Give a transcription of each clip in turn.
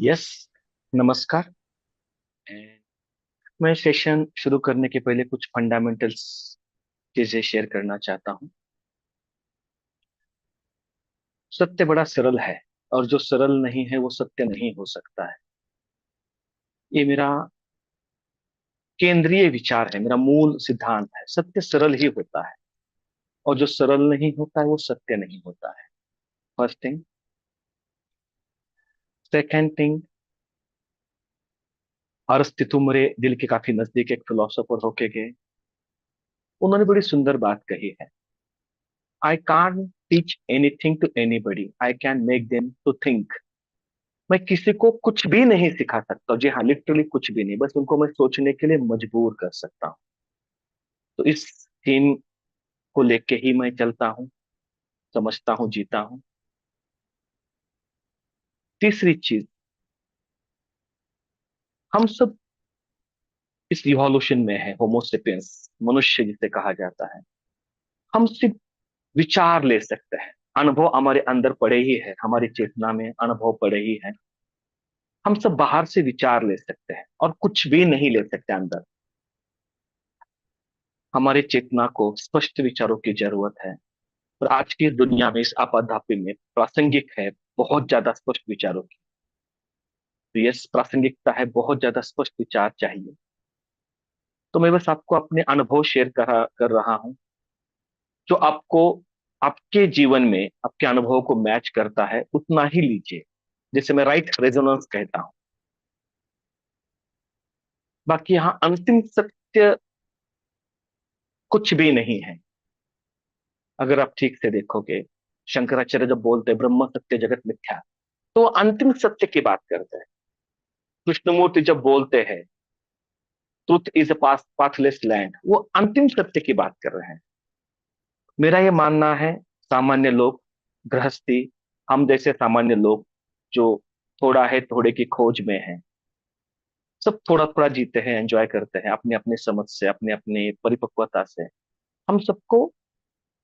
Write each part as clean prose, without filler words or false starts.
Yes. नमस्कार। And मैं session शुरू करने के पहले कुछ फंडामेंटल्स चीजें शेयर करना चाहता हूँ। सत्य बड़ा सरल है, और जो सरल नहीं है वो सत्य नहीं हो सकता है। ये मेरा केंद्रीय विचार है, मेरा मूल सिद्धांत है। सत्य सरल ही होता है, और जो सरल नहीं होता है वो सत्य नहीं होता है। First thing. सेकेंड थिंग, अरस्तितु मेरे दिल के काफी नजदीक एक फिलोसोफर होके गए। उन्होंने बड़ी सुंदर बात कही है। I can't teach anything to anybody, I can make them to think. मैं किसी को कुछ भी नहीं सिखा सकता, जी हाँ, लिटरली कुछ भी नहीं, बस उनको मैं सोचने के लिए मजबूर कर सकता हूँ। तो इस थीम को लेके ही मैं चलता हूँ, समझता हूँ, जीता हूँ। तीसरी चीज, हम सब इस इवोल्यूशन में है, होमोसेपियंस, मनुष्य जिसे कहा जाता है। हम सिर्फ विचार ले सकते हैं। अनुभव हमारे अंदर पड़े ही है, हमारी चेतना में अनुभव पड़े ही है। हम सब बाहर से विचार ले सकते हैं और कुछ भी नहीं ले सकते अंदर। हमारी चेतना को स्पष्ट विचारों की जरूरत है। और आज की दुनिया में, इस आपाधापी में, प्रासंगिक है बहुत ज्यादा स्पष्ट विचारों की। तो ये प्रासंगिकता है, बहुत ज्यादा स्पष्ट विचार चाहिए। तो मैं बस आपको अपने अनुभव शेयर कर रहा हूं, जो आपको आपके जीवन में आपके अनुभव को मैच करता है उतना ही लीजिए, जिसे मैं राइट रेजोनेंस कहता हूं। बाकी यहाँ अंतिम सत्य कुछ भी नहीं है। अगर आप ठीक से देखोगे, शंकराचार्य जब बोलते हैं ब्रह्म सत्य जगत मिथ्या, तो वो अंतिम सत्य की बात करते हैं। कृष्णमूर्ति जब बोलते हैं truth is a pathless land, वो अंतिम सत्य की बात कर रहे हैं। मेरा ये मानना है, सामान्य लोग, गृहस्थी, हम जैसे सामान्य लोग जो थोड़ा है थोड़े की खोज में हैं, सब थोड़ा थोड़ा जीते हैं, एंजॉय करते हैं अपने अपने समझ से, अपने अपने परिपक्वता से। हम सबको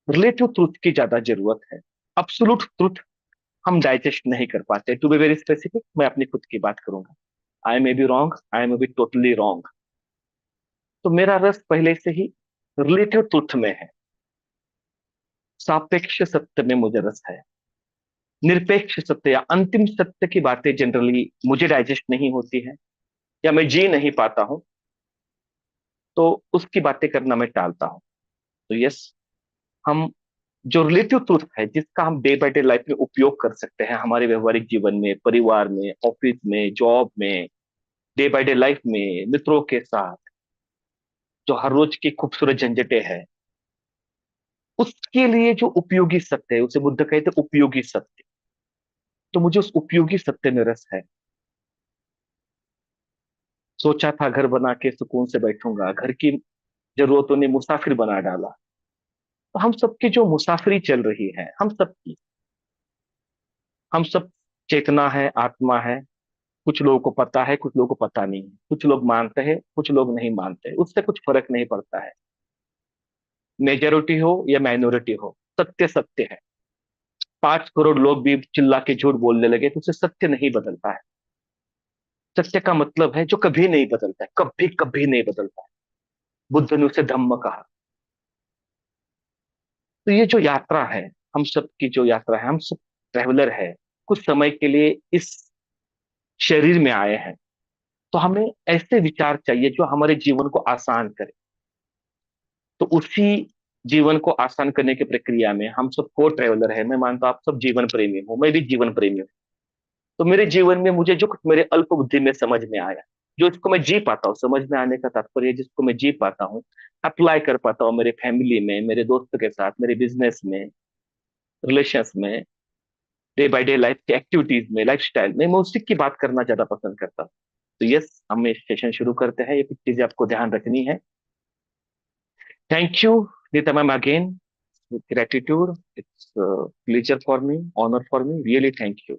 रिलेटिव ट्रुथ की ज्यादा जरूरत है। अब्सोल्यूट ट्रुथ हम डाइजेस्ट नहीं कर पाते। टू बी वेरी स्पेसिफिक, मैं अपनी खुद की बात करूंगा। I may be wrong, I may be totally wrong. तो मेरा रस पहले से ही रिलेटिव ट्रुथ में है। सापेक्ष सत्य में मुझे रस है। निरपेक्ष सत्य या अंतिम सत्य की बातें जनरली मुझे डाइजेस्ट नहीं होती है, या मैं जी नहीं पाता हूं, तो उसकी बातें करना मैं टालता हूं। तो यस, हम जो रिलेटिव ट्रुथ है, जिसका हम डे बाय डे लाइफ में उपयोग कर सकते हैं, हमारे व्यवहारिक जीवन में, परिवार में, ऑफिस में, जॉब में, डे बाय डे लाइफ में, मित्रों के साथ, जो हर रोज की खूबसूरत झंझटें हैं, उसके लिए जो उपयोगी सत्य है, उसे बुद्ध कहते हैं उपयोगी सत्य। तो मुझे उस उपयोगी सत्य में रस है। सोचा था घर बना के सुकून से बैठूंगा, घर की जरूरतों ने मुसाफिर बना डाला। तो हम सबकी जो मुसाफिरी चल रही है, हम सब चेतना है, आत्मा है। कुछ लोगों को पता है, कुछ लोगों को पता नहीं है। कुछ लोग मानते हैं, कुछ लोग नहीं मानते, उससे कुछ फर्क नहीं पड़ता है। मेजोरिटी हो या माइनॉरिटी हो, सत्य सत्य है। 5 करोड़ लोग भी चिल्ला के झूठ बोलने लगे तो उसे सत्य नहीं बदलता है। सत्य का मतलब है जो कभी नहीं बदलता है, कभी कभी नहीं बदलता है। बुद्ध ने उसे धम्म कहा। तो ये जो यात्रा है, हम सब की जो यात्रा है, हम सब ट्रेवलर है। कुछ समय के लिए इस शरीर में आए हैं। तो हमें ऐसे विचार चाहिए जो हमारे जीवन को आसान करे। तो उसी जीवन को आसान करने की प्रक्रिया में हम सब को ट्रेवलर है। मैं मानता हूं आप सब जीवन प्रेमी हो, मैं भी जीवन प्रेमी हूँ। तो मेरे जीवन में मुझे जो कुछ मेरे अल्प बुद्धि में समझ में आया, जो इसको मैं जी पाता हूँ, समझ में आने का तात्पर्य जिसको मैं जी पाता हूँ, अप्लाई कर पाता हूँ मेरे फैमिली में, मेरे दोस्तों के साथ, मेरे बिजनेस में, रिलेशंस में, डे बाय डे लाइफ की एक्टिविटीज में, लाइफ स्टाइल में, मैं उसी की बात करना ज्यादा पसंद करता हूँ। तो यस, हम सेशन शुरू करते हैं। ये कुछ चीजें आपको ध्यान रखनी है। Thank you Nita ma'am again, gratitude, it's pleasure for me, honour for me, really thank you.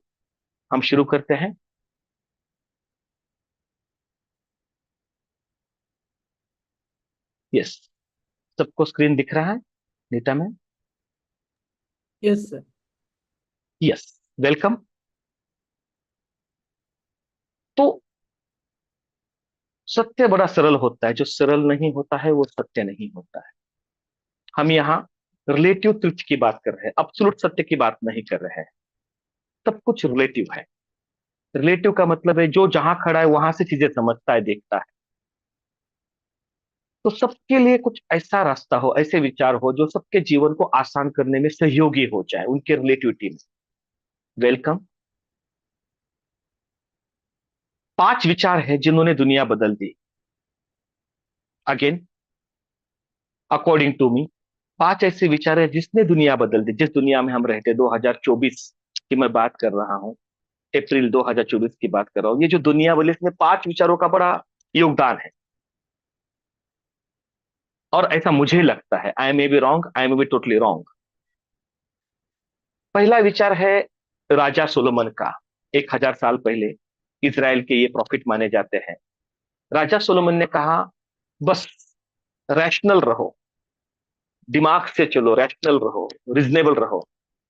हम शुरू करते हैं। यस, सबको स्क्रीन दिख रहा है Nita ma'am? Yes sir. Yes. Welcome. तो सत्य बड़ा सरल होता है, जो सरल नहीं होता है वो सत्य नहीं होता है। हम यहाँ रिलेटिव ट्रुथ की बात कर रहे हैं, अब्सोल्यूट सत्य की बात नहीं कर रहे हैं। सब कुछ रिलेटिव है। रिलेटिव का मतलब है जो जहां खड़ा है वहां से चीजें समझता है, देखता है। तो सबके लिए कुछ ऐसा रास्ता हो, ऐसे विचार हो जो सबके जीवन को आसान करने में सहयोगी हो जाए, उनके रिलेटिविटी में। वेलकम। 5 विचार है जिन्होंने दुनिया बदल दी। अगेन, अकॉर्डिंग टू मी, 5 ऐसे विचार है जिसने दुनिया बदल दी। जिस दुनिया में हम रहते, 2024 की मैं बात कर रहा हूं, अप्रैल 2024 की बात कर रहा हूं। ये जो दुनिया बदली, इसमें 5 विचारों का बड़ा योगदान है। और ऐसा मुझे लगता है, I may be wrong, I may be totally wrong. पहला विचार है राजा सोलोमन का। 1000 साल पहले इज़राइल के ये प्रॉफिट माने जाते हैं। राजा सोलोमन ने कहा, बस रैशनल रहो, दिमाग से चलो, रैशनल रहो, रिजनेबल रहो,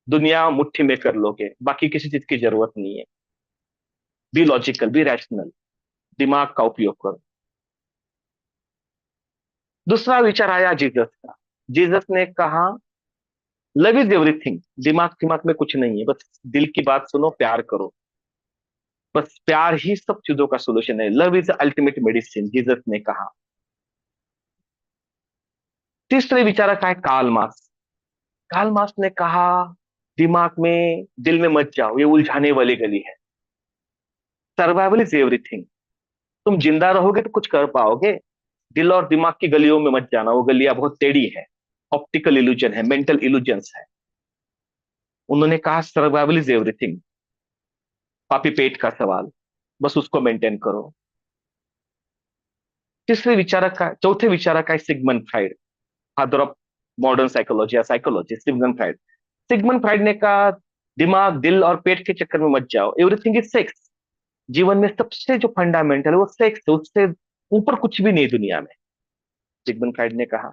दुनिया मुट्ठी में कर लोगे, बाकी किसी चीज की जरूरत नहीं है। बी लॉजिकल, बी रैशनल, दिमाग का उपयोग करो। दूसरा विचार आया जीसस का। जीसस ने कहा, लव इज एवरीथिंग। दिमाग दिमाग में कुछ नहीं है, बस दिल की बात सुनो, प्यार करो। बस प्यार ही सब चीजों का सोल्यूशन है। Love is ultimate medicine, Jesus ने कहा। तीसरे विचारक है कार्ल मार्क्स। कार्ल मार्क्स ने कहा, दिमाग में, दिल में मत जाओ, ये उलझाने वाली गली है। Survival is everything. तुम जिंदा रहोगे तो कुछ कर पाओगे। दिल और दिमाग की गलियों में मत जाना, वो गलियां बहुत टेढ़ी है। ऑप्टिकल इल्यूजन है, मेंटल इल्यूजन्स है। उन्होंने कहा सर्वाइवल इज एवरीथिंग। पापी पेट का सवाल, बस उसको मेंटेन करो। चौथे विचारक है Sigmund Freud, father of modern psychology या psychology, Sigmund Freud. Sigmund Freud ने कहा, दिमाग, दिल और पेट के चक्कर में मत जाओ, एवरीथिंग इज सेक्स। जीवन में सबसे जो फंडामेंटल है वो सेक्स है, उससे ऊपर कुछ भी नहीं दुनिया में, सिगमंड फ्राइड ने कहा।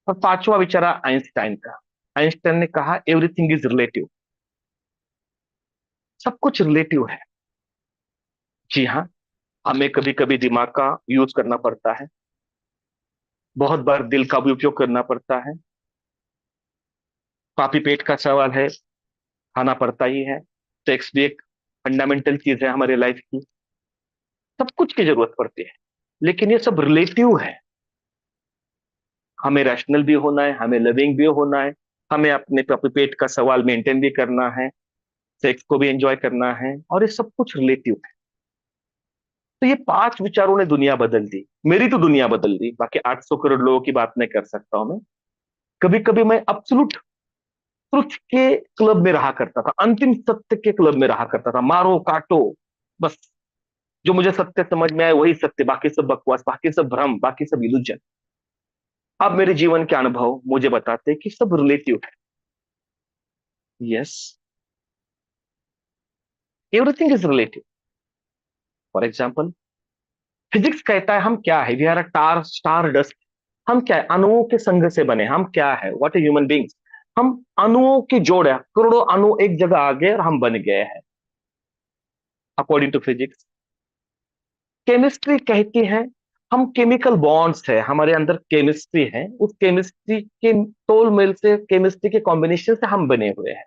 और पांचवा विचारा आइंस्टाइन का। आइंस्टाइन ने कहा, एवरीथिंग इज रिलेटिव। सब कुछ रिलेटिव है। जी हाँ, हमें कभी कभी दिमाग का यूज करना पड़ता है, बहुत बार दिल का भी उपयोग करना पड़ता है। पापी पेट का सवाल है, खाना पड़ता ही है। सेक्स भी एक फंडामेंटल चीज है हमारे लाइफ की। सब कुछ की जरूरत पड़ती है, लेकिन ये सब रिलेटिव है। हमें रैशनल भी होना है, हमें लविंग भी होना है, हमें अपने पापी पेट का सवाल मेंटेन भी करना है, सेक्स को भी एंजॉय करना है, और ये सब कुछ रिलेटिव है। तो ये 5 विचारों ने दुनिया बदल दी। मेरी तो दुनिया बदल दी, बाकी 800 करोड़ लोगों की बात नहीं कर सकता हूं मैं। कभी कभी मैं अब्सोल्यूट ट्रुथ के क्लब में रहा करता था, अंतिम सत्य के क्लब में रहा करता था। मारो काटो, बस जो मुझे सत्य समझ में आए वही सत्य, बाकी सब बकवास, बाकी सब भ्रम, बाकी सब इल्यूजन। अब मेरे जीवन के अनुभव मुझे बताते हैं कि सब रिलेटिव है। Yes, everything is relative. For example, physics कहता है हम क्या है, we are a tar star dust. हम क्या है, अणुओं के संघ से बने। हम क्या है, व्हाट ए ह्यूमन बींग्स। हम अणुओं की जोड़ है, करोड़ों अणु एक जगह आ गए और हम बन गए हैं, अकॉर्डिंग टू फिजिक्स। केमिस्ट्री कहती है हम केमिकल बॉन्ड्स है, हमारे अंदर केमिस्ट्री है, उस केमिस्ट्री के तोल मेल से, केमिस्ट्री के कॉम्बिनेशन से हम बने हुए हैं।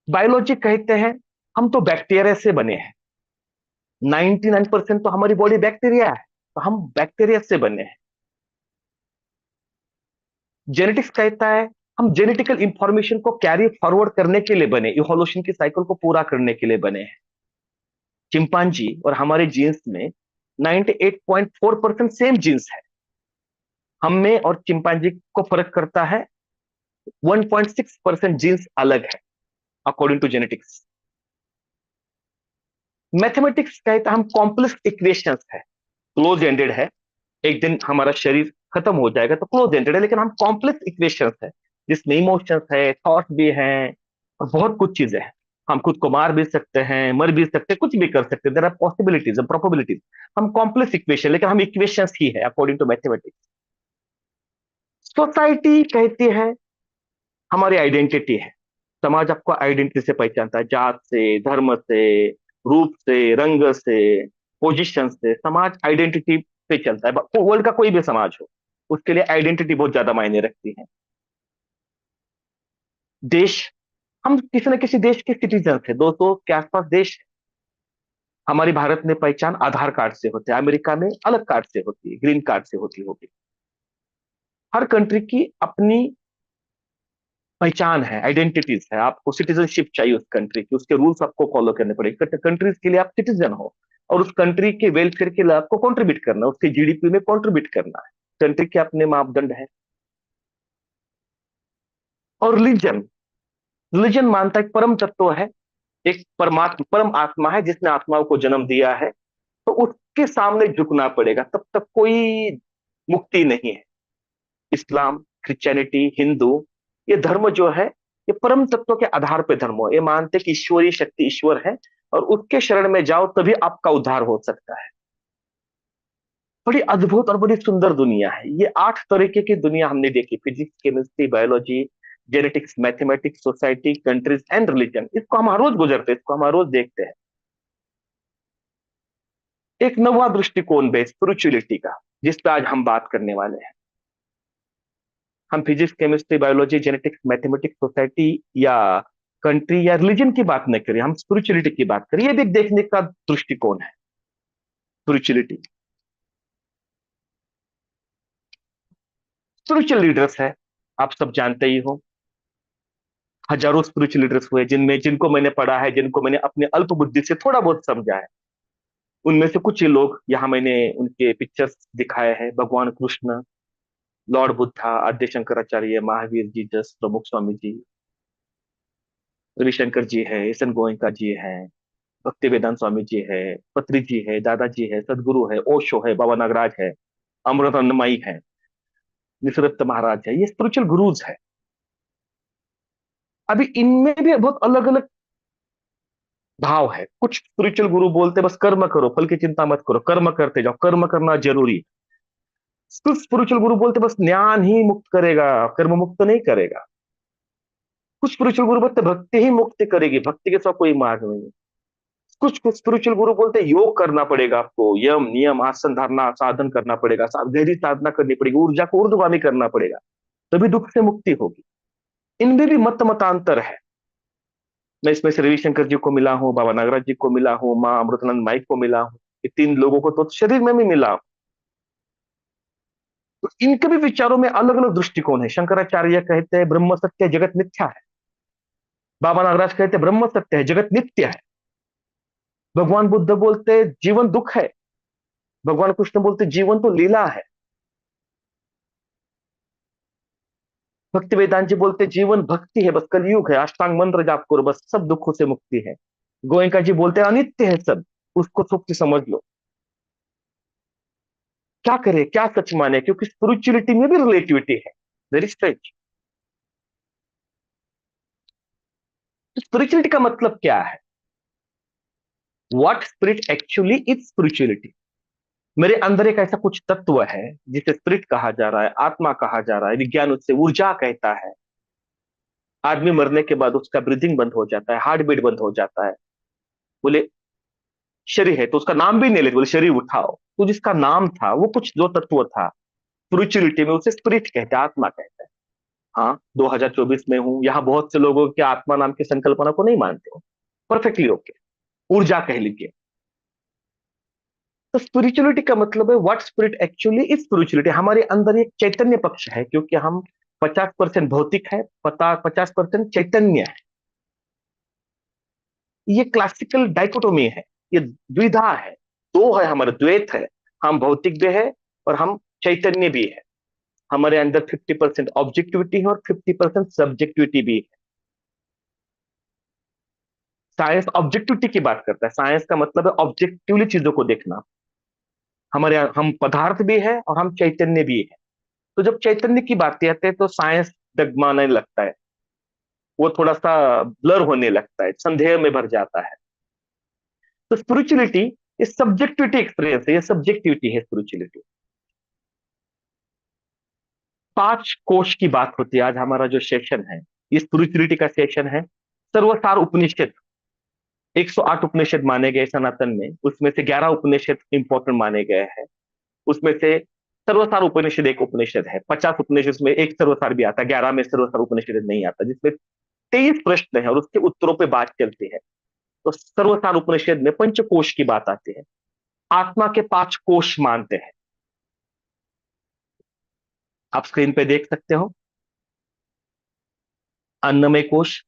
बायोलॉजी कहते हैं हम तो बैक्टीरिया से बने हैं। 99% तो हमारी बॉडी बैक्टीरिया है, तो हम बैक्टीरिया से बने हैं। जेनेटिक्स कहता है हम जेनेटिकल इंफॉर्मेशन को कैरी फॉरवर्ड करने के लिए बने, इवोल्यूशन की साइकिल को पूरा करने के लिए बने हैं। चिंपांजी और हमारे जीन्स में 98.4% सेम जीन्स है। हम में और चिंपांजी को फर्क करता है 1.6% जीन्स अलग है, अकॉर्डिंग टू जेनेटिक्स। मैथमेटिक्स कहता है हम कॉम्प्लेक्स इक्वेशंस है, क्लोज एंडेड है। एक दिन हमारा शरीर खत्म हो जाएगा तो क्लोज एंडेड है, लेकिन हम कॉम्प्लेक्स इक्वेशंस है, जिसमें इमोशंस है, थॉट्स भी हैं, और बहुत कुछ चीजें हैं। हम खुद को मार भी सकते हैं, मर भी सकते हैं, कुछ भी कर सकते हैं। देयर आर पॉसिबिलिटीज और प्रोबेबिलिटीज। हम कॉम्प्लेक्स इक्वेशन, लेकिन हम इक्वेशंस ही है, अकॉर्डिंग टू मैथमेटिक्स। सोसाइटी कहती है हमारी आइडेंटिटी है, समाज आपको आइडेंटिटी से पहचानता है, जात से, धर्म से, रूप से, रंग से, पोजीशन से। समाज आइडेंटिटी पे चलता है, वर्ल्ड का कोई भी समाज हो, उसके लिए आइडेंटिटी बहुत ज्यादा मायने रखती है। देश, हम किसी न किसी देश के सिटीजन थे, 200 के आसपास देश है। हमारी भारत में पहचान आधार कार्ड से होती है, अमेरिका में अलग कार्ड से होती है, ग्रीन कार्ड से होती होगी। हर कंट्री की अपनी पहचान है, आइडेंटिटीज है। आपको सिटीजनशिप चाहिए उस कंट्री की, उसके रूल्स आपको फॉलो करने पड़ेंगे। कंट्रीज के लिए आप सिटीजन हो, और उस कंट्री के वेलफेयर के लिए आपको कंट्रीब्यूट करना, उसके जीडीपी में कंट्रीब्यूट करना है। कंट्री के अपने मापदंड है। और रिलीजन, रिलीजन मानता है एक परम तत्व है, एक परमात्मा, परम आत्मा है जिसने आत्माओं को जन्म दिया है, तो उसके सामने झुकना पड़ेगा, तब तक कोई मुक्ति नहीं है। इस्लाम, क्रिश्चियनिटी, हिंदू, ये धर्म जो है, ये परम तत्व के आधार पे धर्म हो। ये मानते कि ईश्वरीय शक्ति ईश्वर है, और उसके शरण में जाओ तभी आपका उद्धार हो सकता है। बड़ी अद्भुत और बड़ी सुंदर दुनिया है ये। 8 तरीके की दुनिया हमने देखी, physics, chemistry, biology, genetics, mathematics, society, countries and religion. इसको हम हर रोज गुजरते हैं, इसको हम हर रोज देखते हैं। एक नवा दृष्टिकोण बेस स्पिरिचुअलिटी का, जिस पे आज हम बात करने वाले हैं। हम physics, chemistry, biology, genetics, mathematics, society या कंट्री या रिलीजन की बात नहीं करें, हम स्पिरिचुअलिटी की बात करें। ये भी एक देखने का दृष्टिकोण है, स्पिरिचुअलिटी। स्पिरिचुअल लीडर्स है, आप सब जानते ही हो। हजारों स्पिरिचुअल लीडर्स हुए, जिनमें जिनको मैंने पढ़ा है, जिनको मैंने अपने अल्प बुद्धि से थोड़ा बहुत समझा है। उनमें से कुछ ही लोग यहाँ मैंने उनके पिक्चर्स दिखाए हैं। भगवान कृष्ण, लॉर्ड बुद्धा, आद्य शंकराचार्य, महावीर, जीसस, प्रमुख स्वामी जी, रविशंकर जी है, ईसन गोयनका जी है, भक्ति वेदांत स्वामी जी है, पत्री जी है, दादाजी है, सदगुरु है, ओशो है, बाबा नागराज है, अमृतानंदमयी है, निसरत महाराज है। ये स्पिरिचुअल गुरुज है। अभी इनमें भी बहुत अलग अलग भाव है। कुछ स्पिरिचुअल गुरु बोलते बस कर्म करो, फल की चिंता मत करो, कर्म करते जाओ, कर्म करना जरूरी। कुछ स्पिरिचुअल गुरु बोलते बस ज्ञान ही मुक्त करेगा, कर्म मुक्त नहीं करेगा। कुछ स्पिरिचुअल गुरु बोलते भक्ति ही मुक्त करेगी, भक्ति के साथ कोई मार्ग नहीं है। कुछ कुछ स्पिरिचुअल गुरु बोलते योग करना पड़ेगा आपको, यम नियम आसन धारणा साधन करना पड़ेगा, गहरी साधना करनी पड़ेगी, ऊर्जा को ऊर्ध्वगामी करना पड़ेगा, तभी दुख से मुक्ति होगी। इनमें भी मत मतांतर है। मैं इसमें से रविशंकर जी को मिला हूँ, बाबा नागराज जी को मिला हूँ, माँ अमृतानंद माई को मिला हूँ। ये 3 लोगों को तो शरीर में भी मिला हूं। तो इनके भी विचारों में अलग अलग दृष्टिकोण है। शंकराचार्य कहते हैं ब्रह्म सत्य है, जगत मिथ्या है। बाबा नागराज कहते हैं ब्रह्म सत्य है, जगत नित्य है। भगवान बुद्ध बोलते जीवन दुख है। भगवान कृष्ण बोलते जीवन तो लीला है। भक्ति वेदांत जी बोलते जीवन भक्ति है, बस कलयुग है, अष्टांग मंत्र जाप करो, बस सब दुखों से मुक्ति है। गोयनका जी बोलते हैं अनित्य है सब, उसको सुख समझ लो। क्या करें, क्या सच माने, क्योंकि स्पिरिचुअलिटी में भी रिलेटिविटी है, वेरी स्ट्रेच। स्पिरिचुअलिटी का मतलब क्या है? What spirit actually is spirituality. मेरे अंदर एक ऐसा कुछ तत्व है जिसे स्पिरिट कहा जा रहा है, आत्मा कहा जा रहा है, विज्ञान उससे ऊर्जा कहता है। आदमी मरने के बाद उसका ब्रीदिंग बंद हो जाता है, हार्ट बीट बंद हो जाता है। बोले शरीर है तो उसका नाम भी नहीं लेते, बोले शरीर उठाओ, तो जिसका नाम था वो कुछ जो तत्व था, स्पिरिचुअलिटी में उसे स्पिरिट कहते हैं, आत्मा कहते हैं। हाँ, 2024 में हूं, यहाँ बहुत से लोगों के आत्मा नाम की संकल्पना को नहीं मानते हो, परफेक्टली ओके, ऊर्जा कह लीजिए। तो स्पिरिचुअलिटी का मतलब है what spirit actually is spirituality. हमारे अंदर एक चैतन्य पक्ष है, क्योंकि हम 50% भौतिक है, 50% चैतन्य है। ये क्लासिकल डाइकोटोमी है, ये द्विधा है, दो है, हमारे द्वैत है। हम भौतिक भी है और हम चैतन्य भी है। हमारे अंदर 50% ऑब्जेक्टिविटी है और 50% सब्जेक्टिविटी भी है। साइंस ऑब्जेक्टिविटी की बात करता है, साइंस का मतलब है ऑब्जेक्टिवली चीजों को देखना। हम पदार्थ भी है और हम चैतन्य भी है। तो जब चैतन्य की बात आती है तो साइंस डगमाने लगता है, वो थोड़ा सा ब्लर होने लगता है, संदेह में भर जाता है। तो स्पिरिचुअलिटी ये सब्जेक्टिविटी एक्सपीरियंस है, ये सब्जेक्टिविटी है स्पिरिचुअलिटी। 5 कोश की बात होती है आज हमारा जो सेशन है, ये स्पिरिचुअलिटी का सेशन है। सर्वसार उपनिषद, 108 उपनिषद माने गए सनातन में, उसमें से 11 उपनिषद इंपॉर्टेंट माने गए हैं। उसमें से सर्वसार उपनिषद एक उपनिषद है। 50 उपनिषद में एक सर्वसार भी आता है, 11 में सर्वसार उपनिषद नहीं आता, जिसमें 23 प्रश्न है और उसके उत्तरों पे बात चलती है। तो सर्वसार उपनिषद में पंचकोश की बात आती है। आत्मा के 5 कोश मानते हैं। आप स्क्रीन पे देख सकते हो, अन्नमय कोश,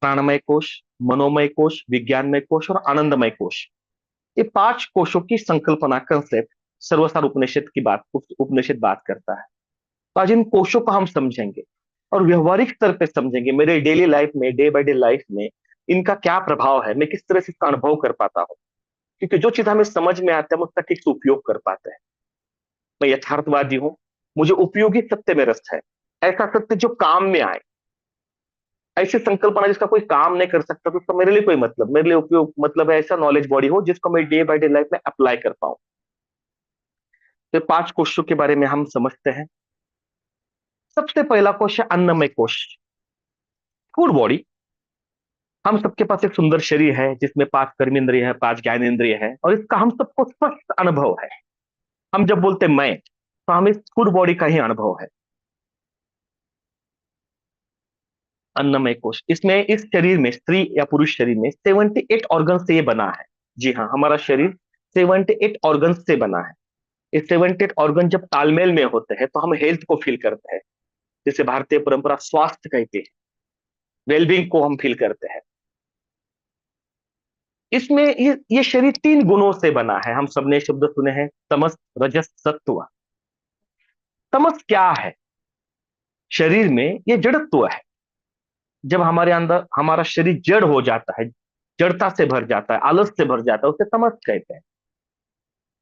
प्राणमय कोश, मनोमय कोश, विज्ञानमय कोश और आनंदमय कोश। ये 5 कोशों की संकल्पना, कंसेप्ट सर्वसार उपनिषद की बात, उपनिषद बात करता है। तो आज इन कोशों को हम समझेंगे और व्यवहारिक स्तर पे समझेंगे, मेरे डेली लाइफ में, डे बाय डे लाइफ में इनका क्या प्रभाव है, मैं किस तरह से इसका अनुभव कर पाता हूँ। क्योंकि जो चीज हमें समझ में आता है हम उसका ठीक से उपयोग कर पाते हैं। मैं यथार्थवादी हूं, मुझे उपयोगी सत्य में रस है। ऐसा सत्य जो काम में आए। ऐसी संकल्पना जिसका कोई काम नहीं कर सकता तो उसका मेरे लिए कोई मतलब, मेरे लिए उपयोग मतलब है ऐसा नॉलेज बॉडी हो जिसको मैं डे बाय डे लाइफ में अप्लाई कर पाऊं। तो 5 कोशों के बारे में हम समझते हैं। सबसे पहला कोश है अन्नमय कोश, फूड बॉडी। हम सबके पास एक सुंदर शरीर है जिसमें 5 कर्मेंद्रिय है, 5 ज्ञानेंद्रिय है और इसका हम सबको स्पष्ट अनुभव है। हम जब बोलते मैं, तो हमें फूड बॉडी का ही अनुभव है। अन्नमय कोश, इसमें इस शरीर में, स्त्री या पुरुष शरीर में 78 ऑर्गन से ये बना है। जी हाँ, हमारा शरीर 78 ऑर्गन से बना है। ये 78 ऑर्गन जब तालमेल में होते हैं तो हम हेल्थ को फील करते हैं, जिसे भारतीय परंपरा स्वास्थ्य कहती है। वेलबींग को हम फील करते हैं। इसमें ये शरीर 3 गुणों से बना है। हम सबने शब्द सुने हैं, तमस, रजस, सत्व। तमस क्या है? शरीर में ये जड़त्व है। जब हमारे अंदर हमारा शरीर जड़ हो जाता है, जड़ता से भर जाता है, आलस से भर जाता है, उसे तमस कहते हैं।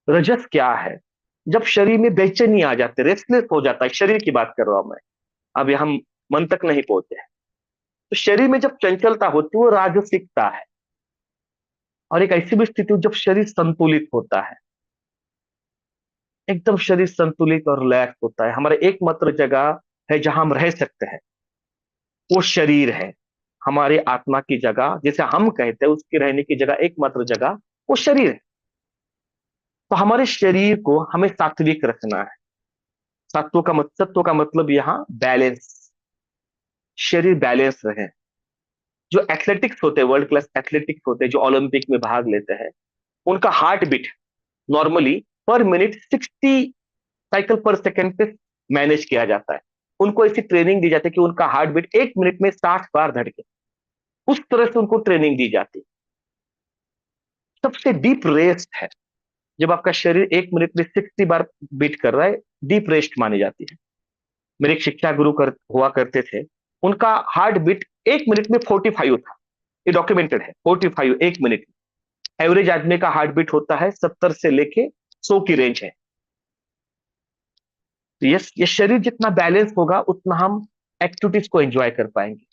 रजस क्या है? जब शरीर में बेचैनी आ जाती है, रेस्टलेस हो जाता है, शरीर की बात कर रहा हूं मैं, अभी हम मन तक नहीं पहुंचे हैं। तो शरीर में जब चंचलता होती है वो राजसिकता है। और एक ऐसी भी स्थिति जब शरीर संतुलित होता है, एकदम शरीर संतुलित और रिलैक्स होता है, हमारा एकमात्र जगह है जहां हम रह सकते हैं, वो शरीर है। हमारे आत्मा की जगह जिसे हम कहते हैं, उसकी रहने की जगह, एकमात्र जगह वो शरीर है। तो हमारे शरीर को हमें सात्विक रखना है। सत्व का मतलब यहाँ बैलेंस, शरीर बैलेंस रहे। जो एथलेटिक्स होते हैं, वर्ल्ड क्लास एथलेटिक्स होते हैं, जो ओलंपिक में भाग लेते हैं, उनका heart beat normally per minute 60 cycle per second पे मैनेज किया जाता है। उनको ऐसी ट्रेनिंग दी जाती है कि उनका हार्ट बीट 1 मिनट में 60 बार धड़के। उस तरह से उनको ट्रेनिंग दी जाती है। सबसे डीप रेस्ट है जब आपका शरीर 1 मिनट में 60 बार बीट कर रहा है, डीप रेस्ट मानी जाती है। मेरे एक शिक्षा गुरु हुआ करते थे, उनका हार्ट बीट 1 मिनट में 45 था। ये डॉक्यूमेंटेड है, 45 1 मिनट। एवरेज आदमी का हार्ट बीट होता है 70 से लेके 100 की रेंज है। तो ये शरीर जितना बैलेंस होगा उतना हम एक्टिविटीज को एंजॉय कर पाएंगे।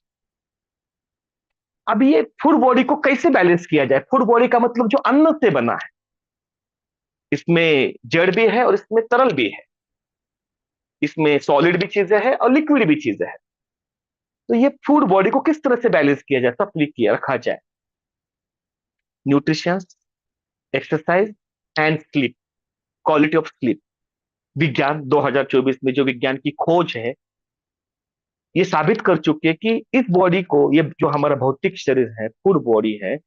अब ये फुल बॉडी को कैसे बैलेंस किया जाए? फुल बॉडी का मतलब जो अन्न से बना है, इसमें जड़ भी है और इसमें तरल भी है, इसमें सॉलिड भी चीजें हैं और लिक्विड भी चीजें हैं। तो ये फूड बॉडी को किस तरह से बैलेंस किया जाए, सब किया रखा जाए? Nutrition, exercise and sleep, quality of sleep. विज्ञान 2024 में जो विज्ञान की खोज है, ये साबित कर चुकी है कि इस बॉडी को, ये जो हमारा भौतिक शरीर है, फूड बॉडी है,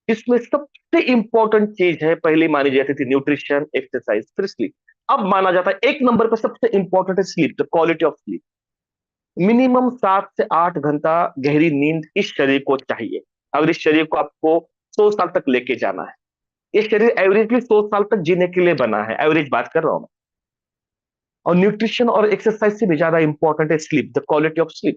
इसमें सबसे इंपॉर्टेंट चीज है, पहले मानी जाती थी न्यूट्रिशन, एक्सरसाइज, फिर स्लीप। अब माना जाता है एक नंबर पर सबसे इंपॉर्टेंट है sleep, the quality of sleep. Minimum 7 से 8 घंटा गहरी नींद इस शरीर को चाहिए। अगर इस शरीर को आपको 100 साल तक लेके जाना है, ये शरीर एवरेजली 100 साल तक जीने के लिए बना है, एवरेज बात कर रहा हूं मैं। और न्यूट्रिशन और एक्सरसाइज से भी ज्यादा इंपॉर्टेंट है sleep, the quality of sleep.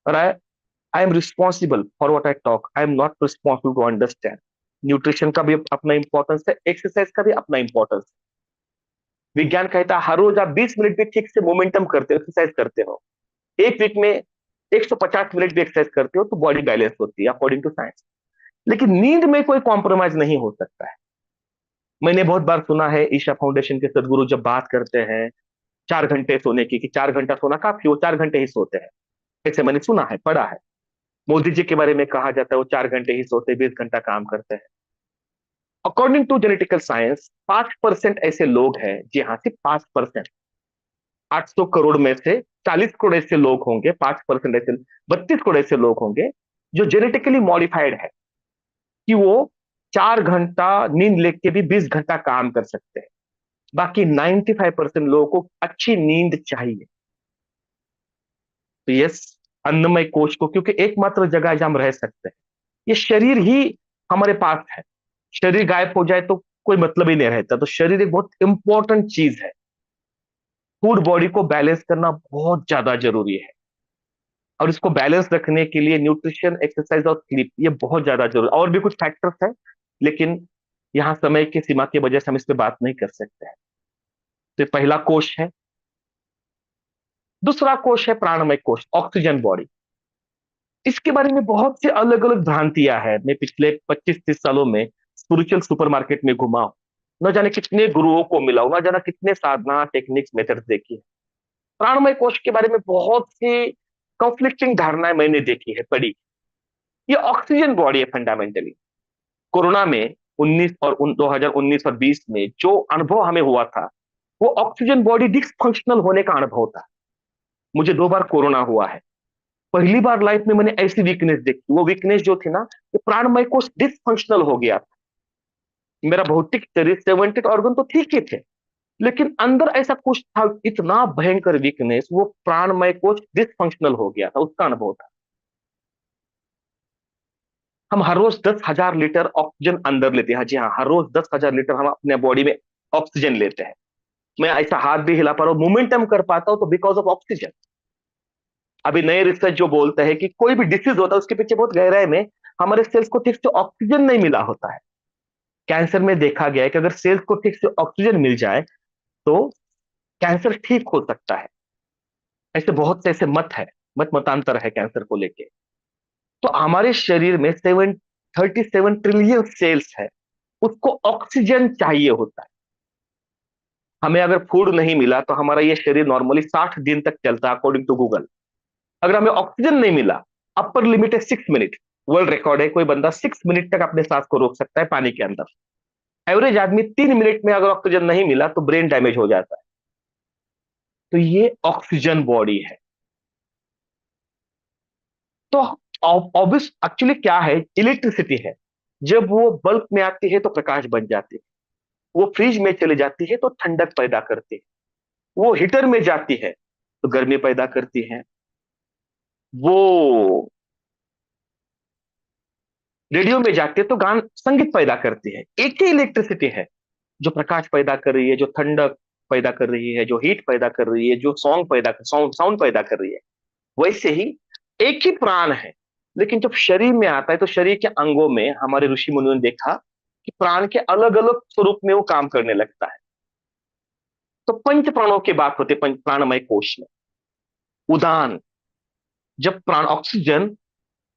और I am responsible for what I talk, I am not responsible to understand. Nutrition का भी अपना इंपॉर्टेंस है, एक्सरसाइज का भी अपना इंपॉर्टेंस है। विज्ञान कहता है हर रोज आप 20 मिनट भी ठीक से मोमेंटम करते हो, एक्सरसाइज करते हो, एक वीक में 150 मिनट भी एक्सरसाइज करते हो, तो बॉडी बैलेंस होती है अकॉर्डिंग टू साइंस। लेकिन नींद में कोई कॉम्प्रोमाइज नहीं हो सकता है। मैंने बहुत बार सुना है ईशा फाउंडेशन के सदगुरु जब बात करते हैं 4 घंटे सोने की, कि 4 घंटा सोना काफी हो, 4 घंटे ही सोते हैं। ऐसे मैंने सुना है, पढ़ा है। मोदी जी के बारे में कहा जाता है वो 4 घंटे ही सोते, 20 घंटा काम करते हैं। अकॉर्डिंग टू जेनेटिकल साइंस 5% ऐसे लोग हैं, जी हाँ, सिर्फ 5%, 800 करोड़ में से 40 करोड़ ऐसे लोग होंगे, 5% ऐसे, 32 करोड़ ऐसे लोग होंगे जो जेनेटिकली मॉडिफाइड है कि वो 4 घंटा नींद लेके भी 20 घंटा काम कर सकते हैं। बाकी 95% लोगों को अच्छी नींद चाहिए। तो यस, अन्नमय कोश को, क्योंकि एकमात्र जगह है जहां हम रह सकते हैं, ये शरीर ही हमारे पास है। शरीर गायब हो जाए तो कोई मतलब ही नहीं रहता। तो शरीर एक बहुत इंपॉर्टेंट चीज है। फूड बॉडी को बैलेंस करना बहुत ज्यादा जरूरी है, और इसको बैलेंस रखने के लिए न्यूट्रिशन, एक्सरसाइज और स्लीप ये बहुत ज्यादा जरूरी। और भी कुछ फैक्टर्स हैं, लेकिन यहाँ समय की सीमा की वजह से हम इस पर बात नहीं कर सकते हैं। तो ये पहला कोश है। दूसरा कोश है प्राणमय कोश, ऑक्सीजन बॉडी। इसके बारे में बहुत सी अलग अलग भ्रांतियां हैं। मैं पिछले 25-30 सालों में स्पिरिचुअल सुपरमार्केट में घुमा हूं, न जाने कितने गुरुओं को मिला हूं, न जाने कितने साधना टेक्निक्स मेथड्स देखी है। प्राणमय कोश के बारे में बहुत सी कॉन्फ्लिक्टिंग धारणाएं मैंने देखी है, पढ़ी। ये ऑक्सीजन बॉडी है फंडामेंटली। कोरोना में 2019 और 20 में जो अनुभव हमें हुआ था, वो ऑक्सीजन बॉडी डिसफंक्शनल होने का अनुभव था। मुझे 2 बार कोरोना हुआ है। पहली बार लाइफ में मैंने ऐसी वीकनेस देखी। वो वीकनेस जो थी ना, कि प्राणमय कोश डिसफंक्शनल हो गया था। मेरा भौतिक शरीर 70 ऑर्गन तो ठीक ही थे, लेकिन अंदर ऐसा कुछ था, इतना भयंकर वीकनेस, वो प्राणमय कोश डिसफंक्शनल हो गया था, उसका अनुभव था। हम हर रोज 10,000 लीटर ऑक्सीजन अंदर लेते हैं। हाँ जी हाँ, हर रोज 10,000 लीटर हम अपने बॉडी में ऑक्सीजन लेते हैं। मैं ऐसा हाथ भी हिला पा रहा हूँ, मोमेंटम कर पाता हूं, तो बिकॉज ऑफ ऑक्सीजन। अभी नए रिसर्च जो बोलते हैं कि कोई भी डिसीज होता है उसके पीछे बहुत गहराई में हमारे सेल्स को ठीक से ऑक्सीजन नहीं मिला होता है। कैंसर में देखा गया है कि अगर सेल्स को ठीक से ऑक्सीजन मिल जाए तो कैंसर ठीक हो सकता है। ऐसे बहुत से ऐसे मत है, मत मतांतर है कैंसर को लेके। तो हमारे शरीर में 37 ट्रिलियन सेल्स है, उसको ऑक्सीजन चाहिए होता है। हमें अगर फूड नहीं मिला तो हमारा ये शरीर नॉर्मली 60 दिन तक चलता है, अकॉर्डिंग टू गूगल। अगर हमें ऑक्सीजन नहीं मिला, अपर लिमिट है 6 मिनट। वर्ल्ड रिकॉर्ड है, कोई बंदा 6 मिनट तक अपने सांस को रोक सकता है पानी के अंदर। एवरेज आदमी 3 मिनट में अगर ऑक्सीजन नहीं मिला तो ब्रेन डैमेज हो जाता है। तो ये ऑक्सीजन बॉडी है। तो ऑब्वियस एक्चुअली क्या है, इलेक्ट्रिसिटी है। जब वो बल्ब में आती है तो प्रकाश बन जाती है, वो फ्रिज में चली जाती है तो ठंडक पैदा करती है, वो हीटर में जाती है तो गर्मी पैदा करती है, वो रेडियो में जाती है तो गान संगीत पैदा करती है। एक ही इलेक्ट्रिसिटी है जो प्रकाश पैदा कर रही है, जो ठंडक पैदा कर रही है, जो हीट पैदा कर रही है, जो सॉन्ग पैदा साउंड साउंड पैदा कर रही है। वैसे ही एक ही प्राण है। लेकिन जब शरीर में आता है तो शरीर के अंगों में हमारे ऋषि मुनियों ने देखा कि प्राण के अलग अलग स्वरूप में वो काम करने लगता है। तो पंच प्राणों की बात होती है पंच प्राणमय कोश में। उदान, जब प्राण ऑक्सीजन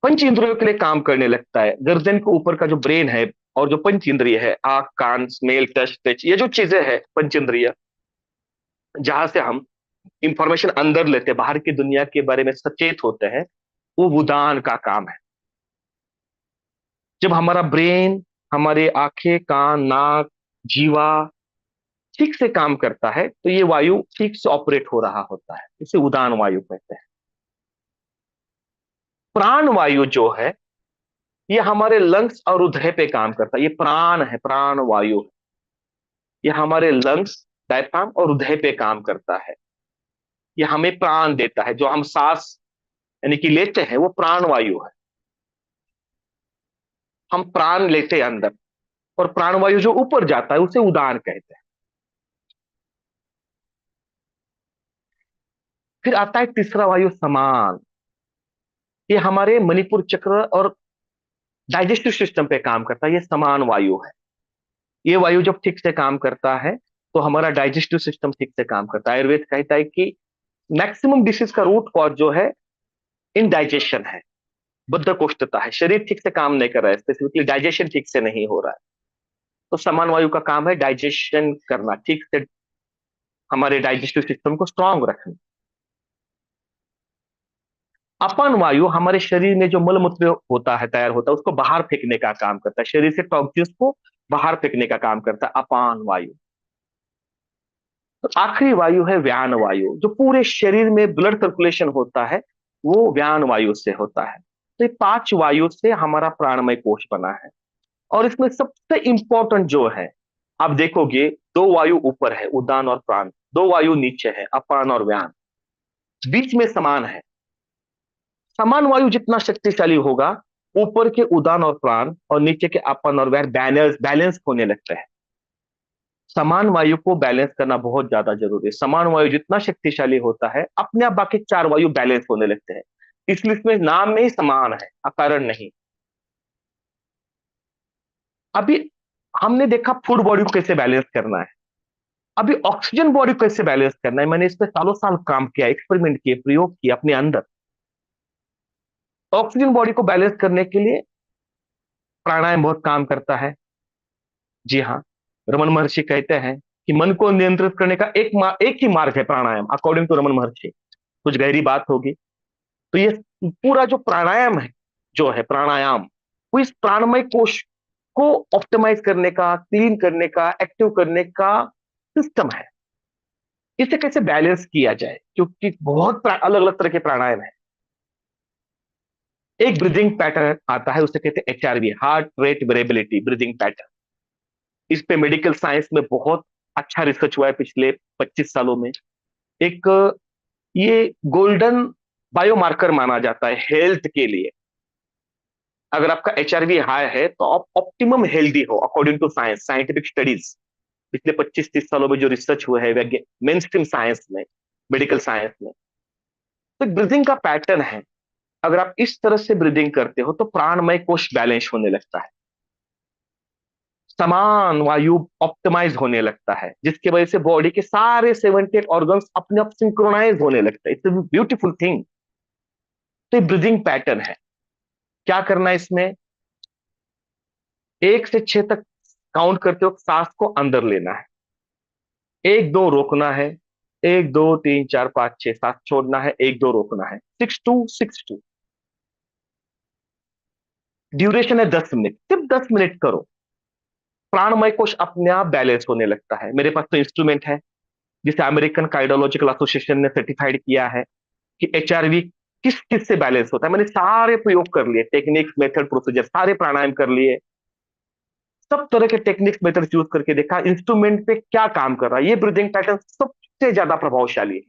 पंच इंद्रियों के लिए काम करने लगता है, गर्दन के ऊपर का जो ब्रेन है और जो पंच इंद्रिय है, आंख, कान, स्मेल, टच टच, ये जो चीजें हैं पंच इंद्रिय, जहां से हम इंफॉर्मेशन अंदर लेते हैं, बाहर की दुनिया के बारे में सचेत होते हैं, वो उदान का काम है। जब हमारा ब्रेन, हमारे आंखें, कान, नाक, जीवा ठीक से काम करता है तो ये वायु ठीक से ऑपरेट हो रहा होता है, इसे उदान वायु कहते हैं। प्राण वायु जो है, ये हमारे लंग्स और हृदय पे काम करता है। ये प्राण है, प्राण वायु। ये हमारे लंग्स, डायफ्राम और हृदय पे काम करता है। ये हमें प्राण देता है। जो हम सांस यानी कि लेते हैं वो प्राण वायु है। हम प्राण लेते हैं अंदर, और प्राण वायु जो ऊपर जाता है उसे उदान कहते हैं। फिर आता है तीसरा वायु, समान। ये हमारे मणिपुर चक्र और डाइजेस्टिव सिस्टम पे काम करता है। ये समान वायु है। ये वायु जब ठीक से काम करता है तो हमारा डाइजेस्टिव सिस्टम ठीक से काम करता है। आयुर्वेद कहता है कि मैक्सिमम डिसीज का रूट कॉज जो है इनडाइजेशन है, बद्धकोष्ठता है। शरीर ठीक से काम नहीं कर रहा है, स्पेसिफिकली डाइजेशन ठीक से नहीं हो रहा है। तो समान वायु का काम है डाइजेशन करना, ठीक से हमारे डाइजेस्टिव सिस्टम को स्ट्रांग रखना। अपान वायु हमारे शरीर में जो मलमूत्र होता है, तैयार होता है, उसको बाहर फेंकने का काम करता है, शरीर से टॉक्सिन्स को बाहर फेंकने का काम करता है अपान वायु। तो आखिरी वायु है व्यान वायु, जो पूरे शरीर में ब्लड सर्कुलेशन होता है, वो व्यान वायु से होता है। तो ये 5 वायु से हमारा प्राणमय कोश बना है। और इसमें सबसे इंपॉर्टेंट जो है, आप देखोगे, 2 वायु ऊपर है, उदान और प्राण, 2 वायु नीचे है, अपान और व्यान, बीच में समान है। समान वायु जितना शक्तिशाली होगा, ऊपर के उदान और प्राण और नीचे के अपान और व्यान बैलेंस बैलेंस होने लगते हैं। समान वायु को बैलेंस करना बहुत ज्यादा जरूरी है। समान वायु जितना शक्तिशाली होता है, अपने आप बाकी 4 वायु बैलेंस होने लगते हैं। इसलिए इसमें नाम में ही समान है, अकारण नहीं। अभी हमने देखा फूड बॉडी को कैसे बैलेंस करना है। अभी ऑक्सीजन बॉडी को कैसे बैलेंस करना है, मैंने इस पर सालों साल काम किया, एक्सपेरिमेंट किए, प्रयोग किए अपने अंदर। ऑक्सीजन बॉडी को बैलेंस करने के लिए प्राणायाम बहुत काम करता है। जी हाँ, रमन महर्षि कहते हैं कि मन को नियंत्रित करने का एक ही मार्ग है प्राणायाम, अकॉर्डिंग टू रमन महर्षि। कुछ गहरी बात होगी। तो ये पूरा जो प्राणायाम है, जो है प्राणायाम, वो इस प्राणमय कोश को ऑप्टिमाइज करने का, क्लीन करने का, एक्टिव करने का सिस्टम है। इसे कैसे बैलेंस किया जाए, क्योंकि बहुत अलग अलग तरह के प्राणायाम है। एक ब्रीदिंग पैटर्न आता है, उसे कहते हैं HRV, heart rate variability breathing pattern. इस पे मेडिकल साइंस में बहुत अच्छा रिसर्च हुआ है पिछले 25 सालों में। एक ये गोल्डन बायोमार्कर माना जाता है हेल्थ के लिए। अगर आपका HRV हाई है तो आप ऑप्टिमम हेल्दी हो, according to science, scientific studies. पिछले 25-30 सालों में जो रिसर्च हुआ है मेन स्ट्रीम साइंस में, मेडिकल साइंस में। तो ब्रीदिंग का पैटर्न है, अगर आप इस तरह से ब्रीदिंग करते हो तो प्राणमय कोश बैलेंस होने लगता है, समान वायु ऑप्टिमाइज होने लगता है, जिसकी वजह से बॉडी के सारे 78 ऑर्गन्स अपने आप सिंक्रोनाइज होने लगता है। It's beautiful thing. तो ये ब्रीदिंग पैटर्न है। क्या करना है इसमें, 1 से 6 तक काउंट करते वक्त सांस को अंदर लेना है, 1 2 रोकना है, 1 2 3 4 5 6 सांस छोड़ना है, 1 2 रोकना है, 6 2 6 2। ड्यूरेशन है 10 मिनट, सिर्फ 10 मिनट करो, प्राणमय कोश अपने आप बैलेंस होने लगता है। मेरे पास तो इंस्ट्रूमेंट है जिसे अमेरिकन कार्डियोलॉजिकल एसोसिएशन ने सर्टिफाइड किया है कि HRV किस किस से बैलेंस होता है। मैंने सारे प्रयोग कर लिए, टेक्निक्स, मेथड, प्रोसीजर, सारे प्राणायाम कर लिए, सब तरह के टेक्निक्स, मेथड यूज करके देखा इंस्ट्रूमेंट पे क्या काम कर रहा है। ये ब्रीदिंग पैटर्न सबसे ज्यादा प्रभावशाली है।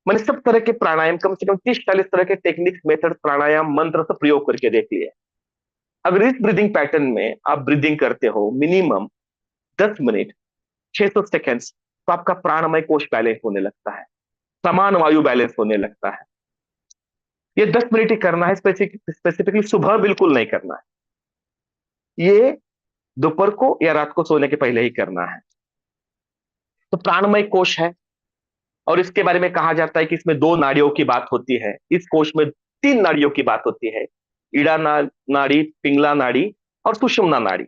मैंने सब तरह के प्राणायाम, कम से कम 30-40 तरह के टेक्निक्स, मेथड, प्राणायाम, मंत्र सब प्रयोग करके देख लिए। अगर इस ब्रीदिंग पैटर्न में आप ब्रीदिंग करते हो मिनिमम 10 मिनट, 600 सेकेंड्स, तो आपका प्राणमय कोश बैलेंस होने लगता है, समान वायु बैलेंस होने लगता है। ये 10 मिनट ही करना है, स्पेसिफिकली सुबह बिल्कुल नहीं करना है, ये दोपहर को या रात को सोने के पहले ही करना है। तो प्राणमय कोश है, और इसके बारे में कहा जाता है कि इसमें 2 नाड़ियों की बात होती है, इस कोश में 3 नाड़ियों की बात होती है, इड़ा नाड़ी, पिंगला नाड़ी और सुषुम्ना नाड़ी।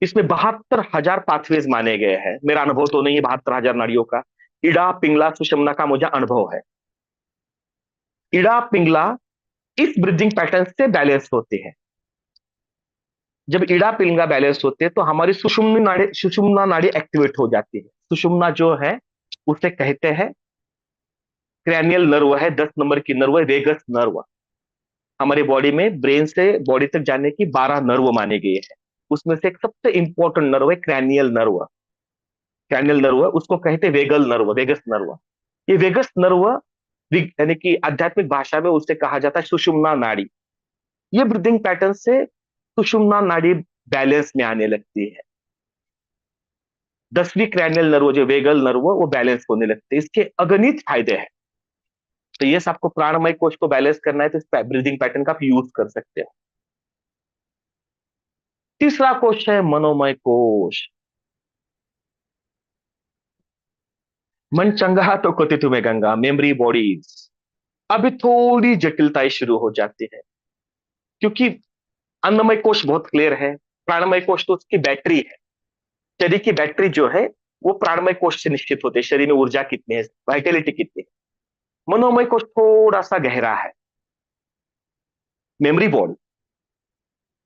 इसमें 72,000 पाथवेज माने गए हैं। मेरा अनुभव तो नहीं है 72,000 नाड़ियों का, इड़ा पिंगला सुषुम्ना का मुझे अनुभव है। इड़ा पिंगला इस ब्रीदिंग पैटर्न से बैलेंस होते हैं। जब इड़ा पिंगला बैलेंस होते हैं तो हमारी सुषुम्ना नाड़ी एक्टिवेट हो जाती है। सुषुम्ना जो है उसे कहते हैं क्रैनियल नर्व है, 10 नंबर की नर्व है, वेगस नर्व। हमारे बॉडी में ब्रेन से बॉडी तक जाने की 12 नर्व माने गए हैं, उसमें से एक सबसे इंपॉर्टेंट नर्व है क्रैनियल नर्व। क्रैनियल नर्व उसको कहते हैं वेगल नर्व, वेगस नर्व। ये वेगस नर्व यानी कि आध्यात्मिक भाषा में उसे कहा जाता है सुषुम्ना नाड़ी। ये ब्रीदिंग पैटर्न से सुषुम्ना नाड़ी बैलेंस में आने लगती है। 10वीं क्रैनियल नर्व जो वेगल नर्व वो बैलेंस होने लगते हैं। इसके अगणित फायदे हैं। तो ये आपको प्राणमय कोश को बैलेंस करना है तो इस ब्रीदिंग पैटर्न का आप यूज कर सकते हो। तीसरा कोश है मनोमय कोश। मन चंगा तो कोटि तुम्हें गंगा, मेमोरी बॉडीज। अभी थोड़ी जटिलताएं शुरू हो जाती है, क्योंकि अन्नमय कोश बहुत क्लियर है, प्राणमय कोश तो उसकी बैटरी है। शरीर की बैटरी जो है वो प्राणमय कोश से निश्चित होती है, शरीर में ऊर्जा कितनी है, वाइटेलिटी कितनी है। मनोमय कोश थोड़ा सा गहरा है। मेमोरी बॉडी,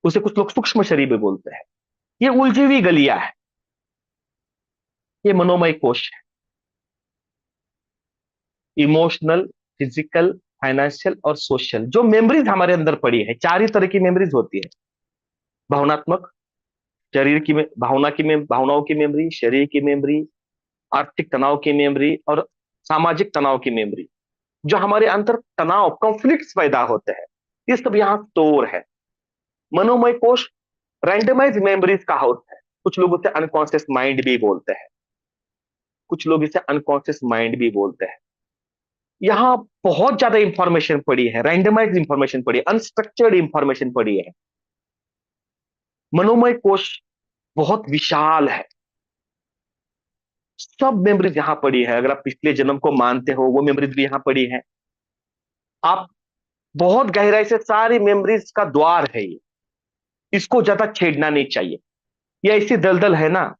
उसे कुछ लोग सूक्ष्म शरीर भी बोलते हैं। ये उलझी हुई गलियां है, ये मनोमय कोश है। इमोशनल, फिजिकल, फाइनेंशियल और सोशल जो मेमोरीज हमारे अंदर पड़ी है, चार ही तरह की मेमोरीज होती है। भावनात्मक, शरीर की भावना की भावनाओं की मेमोरी, शरीर की मेमोरी, आर्थिक तनाव की मेमोरी और सामाजिक तनाव की मेमोरी। जो हमारे अंदर तनाव, कॉन्फ्लिक्ट्स पैदा होते हैं, ये सब यहाँ स्टोर है। मनोमय कोश रैंडमाइज मेमोरीज का होता है। कुछ लोग उसे अनकॉन्शियस माइंड भी बोलते हैं, कुछ लोग इसे अनकॉन्शियस माइंड भी बोलते हैं। यहाँ बहुत ज्यादा इंफॉर्मेशन पड़ी है, रैंडमाइज इंफॉर्मेशन पड़ी है, अनस्ट्रक्चर्ड इंफॉर्मेशन पड़ी है। मनोमय कोश बहुत विशाल है, सब मेमोरीज यहाँ पड़ी है। अगर आप पिछले जन्म को मानते हो, वो मेमोरीज भी यहाँ पड़ी है। आप बहुत गहराई से सारी मेमोरीज का द्वार है ये, इसको ज्यादा छेड़ना नहीं चाहिए। ये ऐसी दलदल है ना,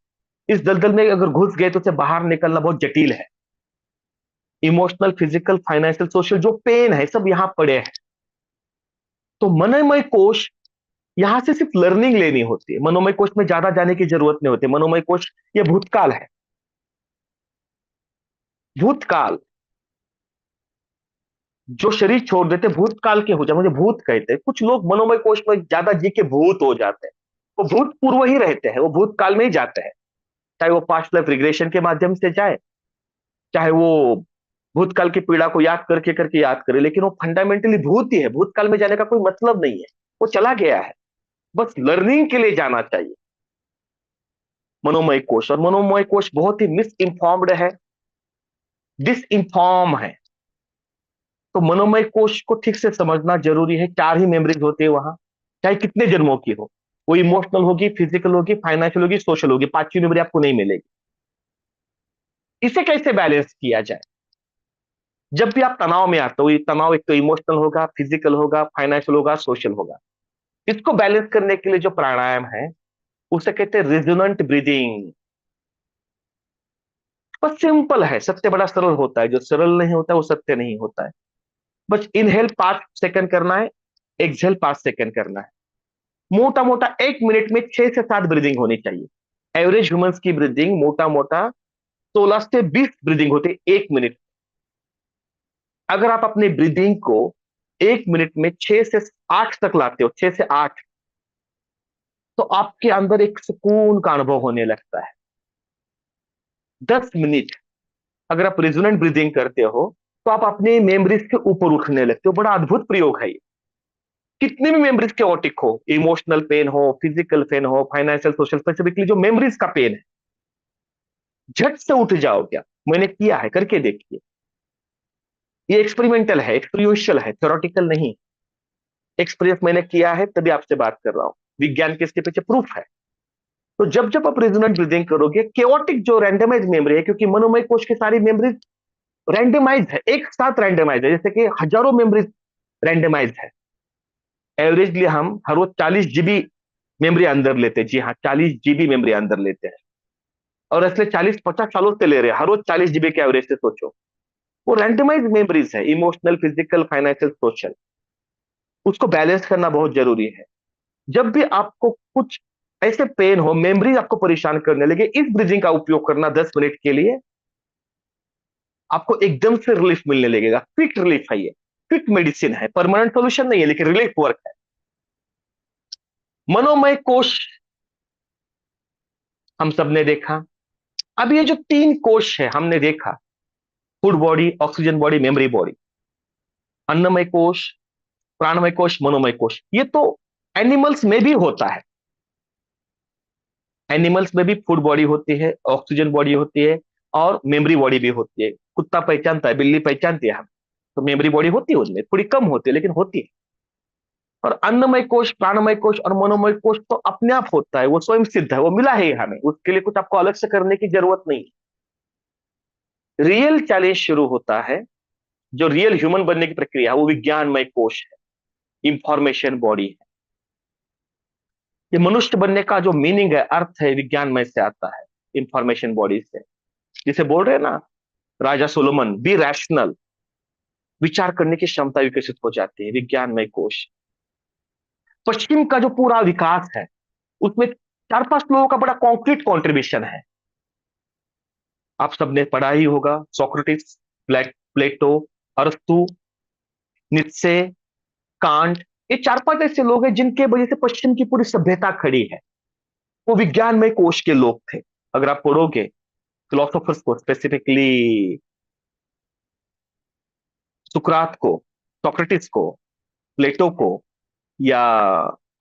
इस दलदल में अगर घुस गए तो उसे बाहर निकलना बहुत जटिल है। इमोशनल, फिजिकल, फाइनेंशियल, सोशल जो पेन है सब यहाँ पड़े हैं। तो मनोमय कोश, यहां से सिर्फ लर्निंग लेनी होती है। मनोमय कोश में ज्यादा जाने की जरूरत नहीं होती। मनोमय कोश ये भूतकाल है। भूतकाल, जो शरीर छोड़ देते भूतकाल के हो जाए, मुझे भूत कहते हैं। कुछ लोग मनोमय कोश में ज्यादा जी के भूत हो जाते हैं। वो भूतपूर्व ही रहते हैं, वो भूतकाल में ही जाते हैं। चाहे वो पास्ट लाइफ रिग्रेशन के माध्यम से जाए, चाहे वो भूतकाल की पीड़ा को याद करके करके याद करे, लेकिन वो फंडामेंटली भूत ही है। भूतकाल में जाने का कोई मतलब नहीं है, वो चला गया है। बस लर्निंग के लिए जाना चाहिए मनोमय कोश। और मनोमय कोश बहुत ही मिस इंफॉर्म्ड है, डिस इंफॉर्म है। तो मनोमय कोश को ठीक से समझना जरूरी है। चार ही मेमोरीज होती है वहां, चाहे कितने जन्मों की हो। वो इमोशनल होगी, फिजिकल होगी, फाइनेंशियल होगी, सोशल होगी। पांचवी मेमोरी आपको नहीं मिलेगी। इसे कैसे बैलेंस किया जाए? जब भी आप तनाव में आते हो, ये तनाव एक तो इमोशनल होगा, फिजिकल होगा, फाइनेंशियल होगा, सोशल होगा। इसको बैलेंस करने के लिए जो प्राणायाम है, उसे कहते हैं रिजोनेंट ब्रीदिंग। बस सिंपल है, सत्य बड़ा सरल होता है। जो सरल नहीं होता वो सत्य नहीं होता है। बस इनहेल 5 सेकंड करना है, एक्सहेल 5 सेकंड करना है। मोटा मोटा 1 मिनट में 6 से 7 ब्रीदिंग होनी चाहिए। एवरेज ह्यूमंस की ब्रीदिंग मोटा मोटा 16 से 20 ब्रीदिंग होती है 1 मिनट। अगर आप अपनी ब्रीदिंग को 1 मिनट में 6 से 8 तक लाते हो, 6 से 8, तो आपके अंदर एक सुकून का अनुभव होने लगता है। 10 मिनट अगर आप रेजोनेंट ब्रीदिंग करते हो, तो आप अपने मेमोरीज के ऊपर उठने लगते हो। बड़ा अद्भुत प्रयोग है ये। कितनी भी मेमोरीज केओटिक हो, इमोशनल पेन हो, फिजिकल पेन हो, फाइनेंशियल, सोशल, स्पेसिफिकली जो मेमोरीज का पेन है, झट से उठ जाओ क्या। मैंने किया है, करके देखिए। ये एक्सपेरिमेंटल है, एक्सपीरियंशियल है, थ्योरेटिकल नहीं। एक्सपीरियंस मैंने किया है, तभी आपसे बात कर रहा हूं। विज्ञान के इसके पीछे प्रूफ है। तो जब जब आप रेजोनेंट ब्रीदिंग करोगे, केओटिक जो रैंडमाइज मेमोरी है, क्योंकि मनोमय कोश की सारी मेमोरीज रैंडमाइज है, एक साथ रैंडमाइज है, जैसे कि हजारों मेमोरीज रैंडमाइज है। एवरेजली हम हर रोज 40 GB मेमोरी अंदर लेते हैं। जी हाँ, 40 GB मेमोरी अंदर लेते हैं। और इसलिए 40-50 सालों से ले रहे हैं, हर रोज 40 GB के एवरेज से सोचो। वो रैंडमाइज मेमोरीज है, इमोशनल, फिजिकल, फाइनेंशियल, सोशल। उसको बैलेंस करना बहुत जरूरी है। जब भी आपको कुछ ऐसे पेन हो, मेमोरी आपको परेशान करने लगे, इस ब्रीजिंग का उपयोग करना 10 मिनट के लिए। आपको एकदम से रिलीफ मिलने लगेगा। क्विक रिलीफ है ये, क्विक मेडिसिन है। परमानेंट सोल्यूशन नहीं है, लेकिन रिलीफ वर्क है। मनोमय कोश हम सबने देखा। अब ये जो 3 कोश है हमने देखा, food body, oxygen body, memory body. अन्नमय कोश, प्राणमय कोश, मनोमय कोश, ये तो एनिमल्स में भी होता है। एनिमल्स में भी फूड बॉडी होती है, ऑक्सीजन बॉडी होती है, और मेमोरी बॉडी भी होती है। कुत्ता पहचानता है, बिल्ली पहचानती है हम। तो मेमोरी बॉडी होती है उनमें, थोड़ी कम होती है लेकिन होती है। और अन्नमय कोश, प्राणमय कोश और मनोमय कोश तो अपने आप होता है, वो स्वयं सिद्ध है, वो मिला है हमें। उसके लिए कुछ आपको अलग से करने की जरूरत नहीं। रियल चैलेंज शुरू होता है, जो रियल ह्यूमन बनने की प्रक्रिया है, वो विज्ञानमय कोश है, इंफॉर्मेशन बॉडी है। ये मनुष्य बनने का जो मीनिंग है, अर्थ है, विज्ञानमय से आता है, इंफॉर्मेशन बॉडी से। जिसे बोल रहे हैं ना राजा सोलोमन, बी रैशनल। विचार करने की क्षमता विकसित हो जाती है, विज्ञानमय कोश। पश्चिम का जो पूरा विकास है उसमें चार पांच लोगों का बड़ा कॉन्क्रीट कॉन्ट्रीब्यूशन है। आप सबने पढ़ा ही होगा, सोक्रेटिस, प्लेटो, अरस्तु, नित्से, कांट। ये चार पांच ऐसे लोग हैं जिनके वजह से पश्चिम की पूरी सभ्यता खड़ी है। वो विज्ञानमय कोश के लोग थे। अगर आप पढ़ोगे फिलोसोफर्स को, स्पेसिफिकली सुकरात को, सोक्रेटिस को, प्लेटो को, या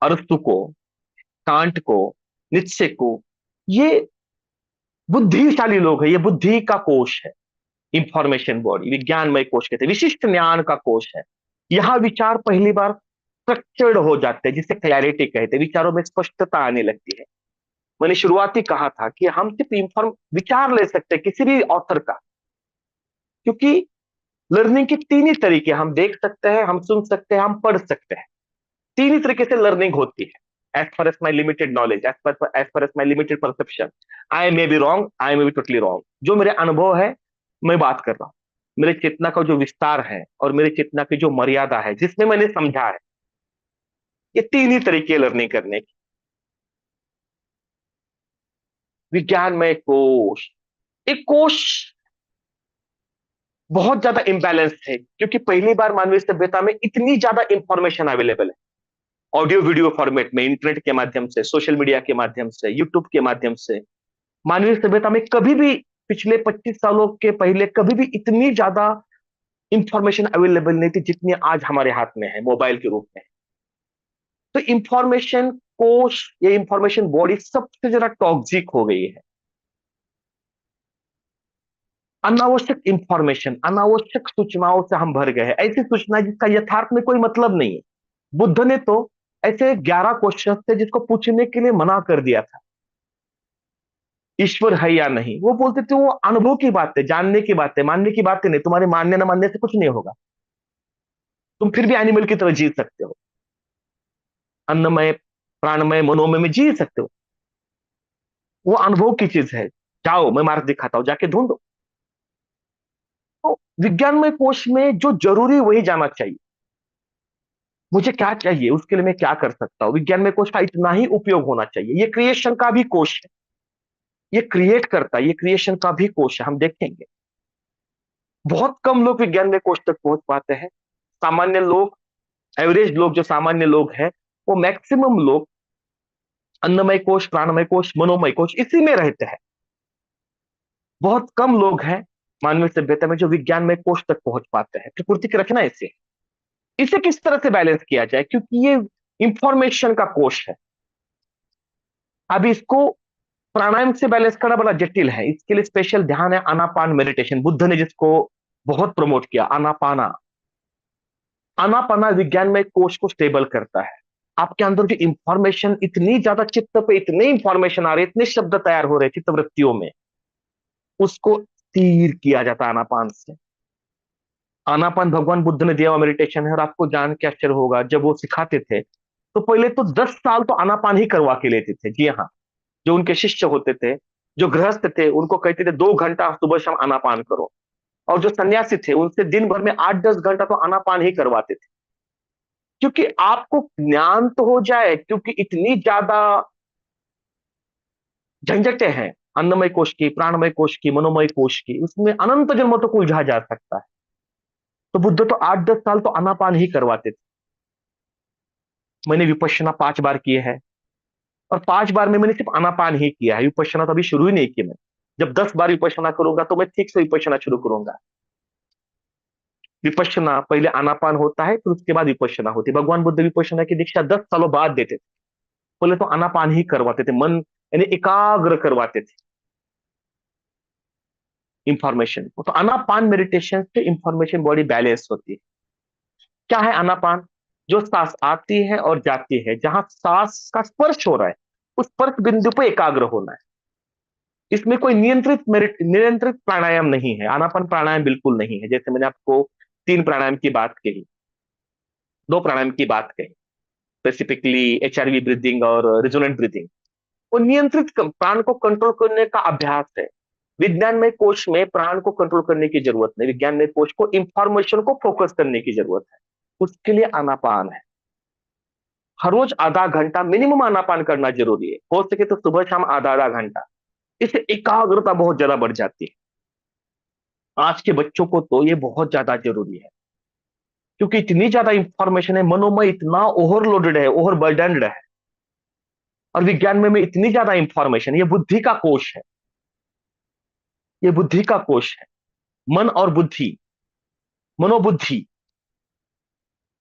अरस्तु को, कांट को, नित्से को, ये बुद्धिशाली लोग हैं। ये बुद्धि का कोश है, इंफॉर्मेशन बॉडी, विज्ञानमय कोश कहते हैं, विशिष्ट ज्ञान का कोश है। यहाँ विचार पहली बार स्ट्रक्चर्ड हो जाते हैं, जिसे क्लैरिटी कहते हैं, विचारों में स्पष्टता आने लगती है। मैंने शुरुआती कहा था कि हम सिर्फ इंफॉर्म विचार ले सकते हैं किसी भी ऑथर का, क्योंकि लर्निंग के तीन ही तरीके, हम देख सकते हैं, हम सुन सकते हैं, हम पढ़ सकते हैं। तीन ही तरीके से लर्निंग होती है। As far as my limited knowledge, as far as my limited perception, I may be wrong, I may be totally wrong. जो मेरे अनुभव है मैं बात कर रहा हूं, मेरे चेतना का जो विस्तार है और मेरे चेतना की जो मर्यादा है जिसमें मैंने समझा है, ये तीन ही तरीके लर्निंग करने की। विज्ञान में कोश, एक कोश बहुत ज्यादा इंबैलेंस है, क्योंकि पहली बार मानवीय सभ्यता में इतनी ज्यादा इंफॉर्मेशन अवेलेबल है, ऑडियो वीडियो फॉर्मेट में, इंटरनेट के माध्यम से, सोशल मीडिया के माध्यम से, यूट्यूब के माध्यम से। मानवीय सभ्यता में कभी भी पिछले 25 सालों के पहले कभी भी इतनी ज्यादा इंफॉर्मेशन अवेलेबल नहीं थी जितनी आज हमारे हाथ में है, मोबाइल के रूप में। तो इंफॉर्मेशन कोश या इंफॉर्मेशन बॉडी सबसे ज्यादा टॉक्सिक हो गई है। अनावश्यक इंफॉर्मेशन, अनावश्यक सूचनाओं से हम भर गए हैं, ऐसी सूचना जिसका यथार्थ में कोई मतलब नहीं है। बुद्ध ने तो ऐसे 11 क्वेश्चन थे जिसको पूछने के लिए मना कर दिया था, ईश्वर है या नहीं। वो बोलते थे वो अनुभव की बात है, जानने की बात है, मानने की बात नहीं, तुम्हारे मानने ना मानने से कुछ नहीं होगा, तुम फिर भी एनिमल की तरह जी सकते हो, अन्नमय, प्राणमय, मनोमय में जी सकते हो। वो अनुभव की चीज है, जाओ मैं मार्ग दिखाता हूं, जाके ढूंढो। तो विज्ञान में कोश में जो जरूरी वही जाना चाहिए, मुझे क्या चाहिए, उसके लिए मैं क्या कर सकता हूँ। विज्ञान में कोश का इतना ही उपयोग होना चाहिए। ये क्रिएशन का भी कोश है, ये क्रिएट करता है, ये क्रिएशन का भी कोश है, हम देखेंगे। बहुत कम लोग विज्ञान में कोश तक पहुंच पाते हैं। सामान्य लोग, एवरेज लोग, जो सामान्य लोग हैं, वो मैक्सिमम लोग अन्नमय कोश, प्राणमय कोश, मनोमय कोश इसी में रहते हैं। बहुत कम लोग हैं मानवीय सभ्यता में जो विज्ञान में कोश तक पहुंच पाते हैं। प्रकृति की रचना इसे, इसे किस तरह से बैलेंस किया जाए, क्योंकि ये इंफॉर्मेशन का कोश है। अब इसको प्राणायाम से बैलेंस करना बड़ा जटिल है, इसके लिए स्पेशल ध्यान है आनापान मेडिटेशन। बुद्ध ने जिसको बहुत प्रमोट किया, आनापाना। आनापाना विज्ञान में कोश को स्टेबल करता है। आपके अंदर जो इंफॉर्मेशन इतनी ज्यादा, चित्त पे इतने इंफॉर्मेशन आ रहे, इतने शब्द तैयार हो रहे चित्त वृत्तियों में, उसको स्थिर किया जाता है आनापान से। आनापान भगवान बुद्ध ने दिया हुआ मेडिटेशन है, और आपको जान के आश्चर्य होगा, जब वो सिखाते थे तो पहले तो 10 साल तो आनापान ही करवा के लेते थे। जी हाँ, जो उनके शिष्य होते थे, जो गृहस्थ थे, उनको कहते थे 2 घंटा सुबह शाम आनापान करो। और जो सन्यासी थे उनसे दिन भर में 8-10 घंटा तो आनापान ही करवाते थे, क्योंकि आपको ज्ञान तो हो जाए, क्योंकि इतनी ज्यादा झंझटें हैं अन्नमय कोश की, प्राणमय कोश की, मनोमय कोश की, उसमें अनंत जन्मों तक उलझा जा सकता है। तो बुद्ध तो 8-10 साल तो आनापान ही करवाते थे। मैंने विपश्यना 5 बार किए हैं, और 5 बार में मैंने सिर्फ आनापान ही किया है, विपश्यना तो अभी शुरू ही नहीं की मैं। जब 10 बार विपश्यना करूंगा तो मैं ठीक से विपश्यना शुरू करूंगा। विपश्यना पहले आनापान होता है, फिर उसके बाद विपश्यना होती है। भगवान बुद्ध विपश्यना की दीक्षा 10 सालों बाद देते थे। पहले तो आनापान ही करवाते थे, मन यानी एकाग्र करवाते थे इंफॉर्मेशन को। तो आनापान मेडिटेशन से इंफॉर्मेशन बॉडी बैलेंस होती है। क्या है आनापान? जो सांस आती है और जाती है, जहां सांस का स्पर्श हो रहा है, उस स्पर्श बिंदु पर एकाग्र होना है। इसमें कोई नियंत्रित प्राणायाम नहीं है। आनापान प्राणायाम बिल्कुल नहीं है। जैसे मैंने आपको 3 प्राणायाम की बात कही, 2 प्राणायाम की बात कही, स्पेसिफिकली एचआरवी ब्रीदिंग और रिजोनेंट ब्रीदिंग, वो नियंत्रित प्राण को कंट्रोल करने का अभ्यास है। विज्ञान में कोश में प्राण को कंट्रोल करने की जरूरत नहीं, विज्ञान में कोश को इंफॉर्मेशन को फोकस करने की जरूरत है। उसके लिए आनापान है। हर रोज आधा घंटा मिनिमम आनापान करना जरूरी है, हो सके तो सुबह शाम आधा आधा घंटा। इससे एकाग्रता बहुत ज्यादा बढ़ जाती है। आज के बच्चों को तो ये बहुत ज्यादा जरूरी है, क्योंकि इतनी ज्यादा इंफॉर्मेशन है, मनोमय इतना ओवरलोडेड है, ओवरबर्डनड है। और विज्ञान में इतनी ज्यादा इंफॉर्मेशन, ये बुद्धि का कोश है, ये बुद्धि का कोश है। मन और बुद्धि, मनोबुद्धि।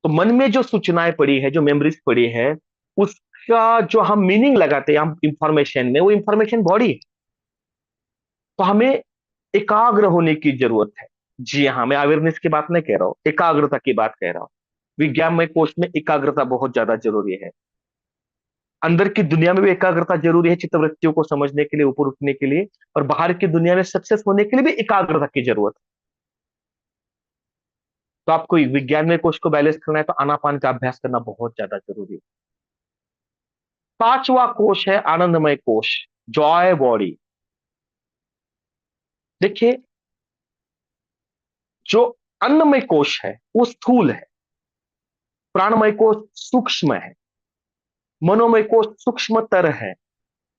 तो मन में जो सूचनाएं पड़ी है, जो मेमोरीज पड़ी है, उसका जो हम मीनिंग लगाते हैं हम इंफॉर्मेशन में, वो इंफॉर्मेशन बॉडी है। तो हमें एकाग्र होने की जरूरत है। जी हाँ, मैं अवेयरनेस की बात नहीं कह रहा हूँ, एकाग्रता की बात कह रहा हूँ। विज्ञान में कोश में एकाग्रता बहुत ज्यादा जरूरी है। अंदर की दुनिया में भी एकाग्रता जरूरी है, चित्तवृत्तियों को समझने के लिए, ऊपर उठने के लिए। और बाहर की दुनिया में सक्सेस होने के लिए भी एकाग्रता की जरूरत है। तो आपको विज्ञान में कोश को बैलेंस करना है तो आनापान का अभ्यास करना बहुत ज्यादा जरूरी है। पांचवा कोश है आनंदमय कोश, जॉय बॉडी। देखिए, जो अन्नमय कोश है वो स्थूल है, प्राणमय कोश सूक्ष्म है, मनोमय कोश सूक्ष्मतर है,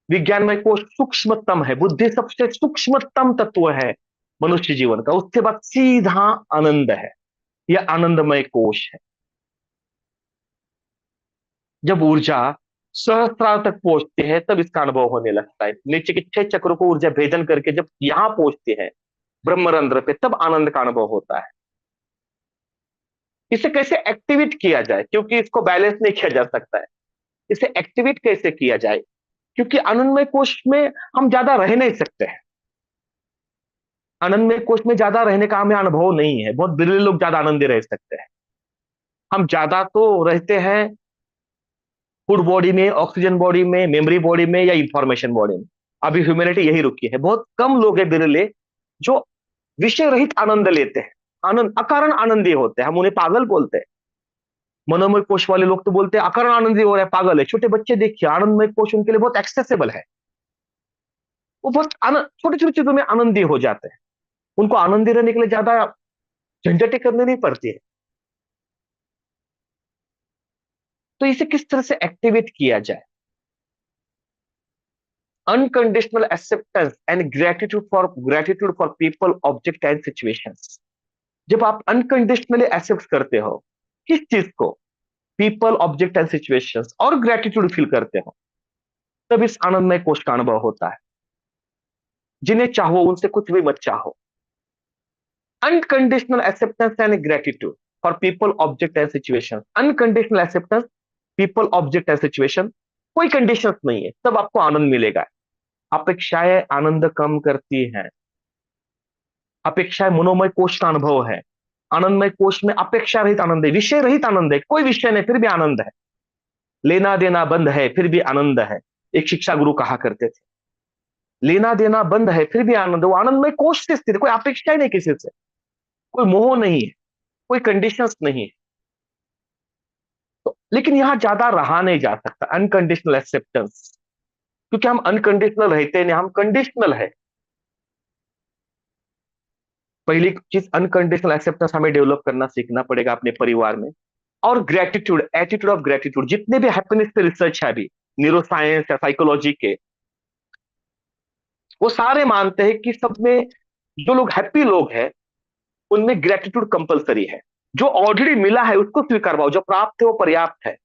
विज्ञानमय कोश सूक्ष्मतम है। बुद्धि सबसे सूक्ष्मतम तत्व है मनुष्य जीवन का। उसके बाद सीधा आनंद है, यह आनंदमय कोश है। जब ऊर्जा सहस्त्रार तक पहुंचती है तब इसका अनुभव होने लगता है। नीचे के 6 चक्रों को ऊर्जा भेदन करके जब यहां पहुंचती है ब्रह्मरंध्र पे, तब आनंद का अनुभव होता है। इसे कैसे एक्टिवेट किया जाए, क्योंकि इसको बैलेंस नहीं किया जा सकता है। इसे एक्टिवेट कैसे किया जाए, क्योंकि आनंदमय कोश में हम ज्यादा रह नहीं सकते हैं। आनंदमय कोश में ज्यादा रहने का हमें अनुभव नहीं है, बहुत बिरले लोग ज्यादा आनंदी रह सकते हैं। हम ज्यादा तो रहते हैं फूड बॉडी में, ऑक्सीजन बॉडी में, मेमोरी बॉडी में, या इंफॉर्मेशन बॉडी में। अभी ह्यूमैनिटी यही रुकी है। बहुत कम लोग हैं बिरले जो विषय रहित आनंद लेते हैं, आनंद अकारण आनंदी होते हैं। हम उन्हें पागल बोलते हैं। मनोमय कोश वाले लोग तो बोलते हैं अकारण आनंदी हो रहा है, पागल है। छोटे बच्चे देखिए, आनंदमय कोश उनके लिए बहुत एक्सेसिबल है। वो बहुत छोटी छोटी चीजों में आनंदी हो जाते हैं। उनको आनंदी रहने के लिए ज्यादा झंझटें करनी नहीं पड़ती है। तो इसे किस तरह से एक्टिवेट किया जाए? Unconditional acceptance and gratitude for people, object and situations. जब आप अनकंडीशनली एक्सेप्ट करते हो किस चीज को, पीपल, ऑब्जेक्ट एंड सिचुएशंस, और ग्रेटिट्यूड फील करते हो, तब इस आनंदमय कोश का अनुभव होता है। जिन्हें चाहो उनसे कुछ भी मत चाहो। Unconditional acceptance and gratitude for people, object and situation. Unconditional acceptance, people, object and situation, कोई कंडीशन नहीं है, तब आपको आनंद मिलेगा। अपेक्षाएं आनंद कम करती हैं। अपेक्षाएं मनोमय कोश का अनुभव है। आनंदमय कोश में अपेक्षा रहित आनंद है, विषय रहित आनंद है। कोई विषय नहीं फिर भी आनंद है। लेना देना बंद है फिर भी आनंद है। एक शिक्षा गुरु कहा करते थे, लेना देना बंद है फिर भी आनंद है। वो आनंदमय कोश से स्थित है, कोई अपेक्षा ही नहीं किसी से, कोई मोह नहीं है, कोई कंडीशंस नहीं है। तो लेकिन यहां ज्यादा रहा नहीं जा सकता अनकंडीशनल एक्सेप्टेंस, क्योंकि हम अनकंडीशनल रहते नहीं, हम कंडीशनल है। पहली चीज अनकंडीशनल एक्सेप्टेंस हमें डेवलप करना सीखना पड़ेगा अपने परिवार में। और ग्रेटिट्यूड, एटीट्यूड ऑफ ग्रेटिट्यूड। जितने भी हैप्पीनेस पे रिसर्च है अभी, न्यूरो साइंस या साइकोलॉजी के, वो सारे मानते हैं कि सब में जो लोग हैप्पी लोग हैं उनमें ग्रेटिट्यूड कंपलसरी है। जो ऑलरेडी मिला है उसको स्वीकार भाव, जो प्राप्त है वो पर्याप्त है,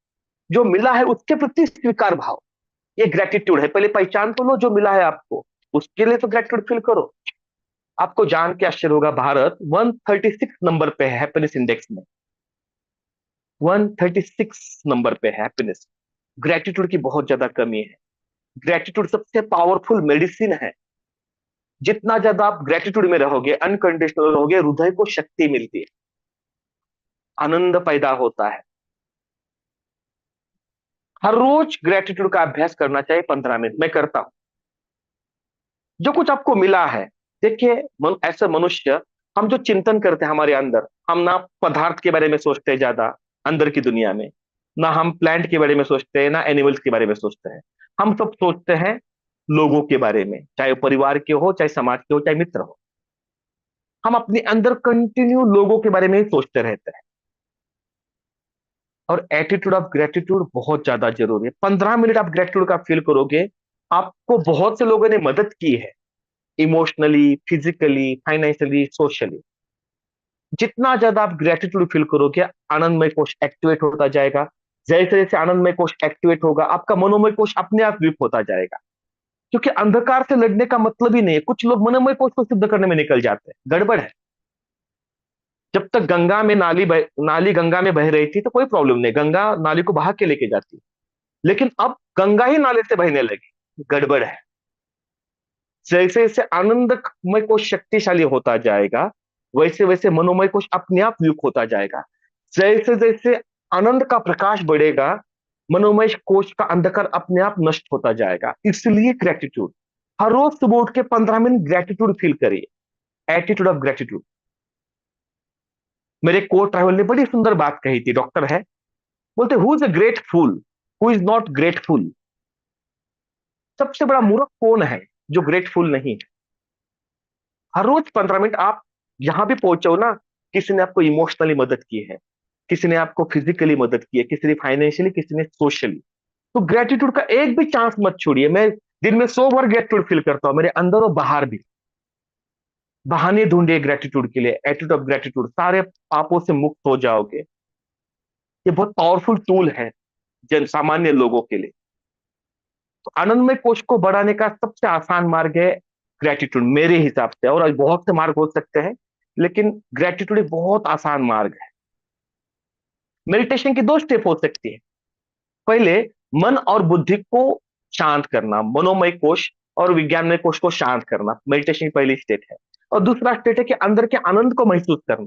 जो मिला है उसके प्रति स्वीकार भाव, ये ग्रेटिट्यूड है। पहले पहचान तो लो जो मिला है आपको, उसके लिए तो ग्रेटिट्यूड फील करो। आपको जान के आश्चर्य होगा, भारत 136 नंबर पे है हैप्पीनेस इंडेक्स में। 136 नंबर पे है हैप्पीनेस। ग्रेटिट्यूड की बहुत ज्यादा कमी है। ग्रेटिट्यूड सबसे पावरफुल मेडिसिन है। जितना ज्यादा आप ग्रेटिट्यूड में रहोगे, अनकंडीशनल रहोगे, हृदय को शक्ति मिलती है, आनंद पैदा होता है। हर रोज ग्रेटिट्यूड का अभ्यास करना चाहिए 15 मिनट। मैं करता हूं। जो कुछ आपको मिला है, देखिए ऐसा मनुष्य, हम जो चिंतन करते हैं हमारे अंदर, हम ना पदार्थ के बारे में सोचते हैं ज्यादा अंदर की दुनिया में, ना हम प्लांट के बारे में सोचते हैं, ना एनिमल्स के बारे में सोचते हैं। हम सब सोचते हैं लोगों के बारे में, चाहे वो परिवार के हो, चाहे समाज के हो, चाहे मित्र हो। हम अपने अंदर कंटिन्यू लोगों के बारे में ही सोचते रहते हैं। और एटीट्यूड ऑफ ग्रेटिट्यूड बहुत ज्यादा जरूरी है। 15 मिनट आप ग्रेटिट्यूड का फील करोगे, आपको बहुत से लोगों ने मदद की है, इमोशनली, फिजिकली, फाइनेंशियली, सोशली। जितना ज्यादा आप ग्रेटिट्यूड फील करोगे, आनंदमय कोश एक्टिवेट होता जाएगा। जैसे जैसे आनंदमय कोश एक्टिवेट होगा, आपका मनोमय कोश अपने आप विप होता जाएगा। क्योंकि अंधकार से लड़ने का मतलब ही नहीं है। कुछ लोग मनोमय कोश को सिद्ध करने में निकल जाते हैं, गड़बड़ है। जब तक गंगा में नाली गंगा में बह रही थी तो कोई प्रॉब्लम नहीं, गंगा नाली को बहा के लेके जाती। लेकिन अब गंगा ही नाले से बहने लगी, गड़बड़ है। जैसे जैसे आनंदमय कोश शक्तिशाली होता जाएगा, वैसे वैसे मनोमय कोश अपने आप युक्त होता जाएगा। जैसे जैसे आनंद का प्रकाश बढ़ेगा, मनोमय कोश का अंधकार अपने आप नष्ट होता जाएगा। इसलिए ग्रेटिट्यूड, हर रोज सुबह उठ के 15 मिनट ग्रेटिट्यूड फील करिए, एटीट्यूड ऑफ ग्रेटिट्यूड। मेरे को ट्रैवल ने बड़ी सुंदर बात कही थी, डॉक्टर है, बोलते who is a grateful, who is not grateful. सबसे बड़ा मूर्ख कौन है जो ग्रेटफुल नहीं है। हर रोज 15 मिनट आप यहां भी पहुंचो ना, किसी ने आपको इमोशनली मदद की है, किसी ने आपको फिजिकली मदद की है, किसी ने फाइनेंशियली, किसी ने सोशली। तो ग्रेटिट्यूड का एक भी चांस मत छोड़िए। मैं दिन में 100 बार ग्रेटिट्यूड फील करता हूं, मेरे अंदर और बाहर भी। बहाने ढूंढिए ग्रेटिट्यूड के लिए, एटीट्यूड ऑफ ग्रेटिट्यूड, सारे पापों से मुक्त हो जाओगे। ये बहुत पावरफुल टूल है जन सामान्य लोगों के लिए। तो आनंदमय कोश को बढ़ाने का सबसे आसान मार्ग है ग्रेटिट्यूड, मेरे हिसाब से। और बहुत से मार्ग हो सकते हैं, लेकिन ग्रेटिट्यूड एक बहुत आसान मार्ग है। मेडिटेशन की 2 स्टेप हो सकती है। पहले, मन और बुद्धि को शांत करना, मनोमय कोश और विज्ञानमय कोश को शांत करना, मेडिटेशन की पहली स्टेप है। और दूसरा स्टेट है कि अंदर के आनंद को महसूस करना।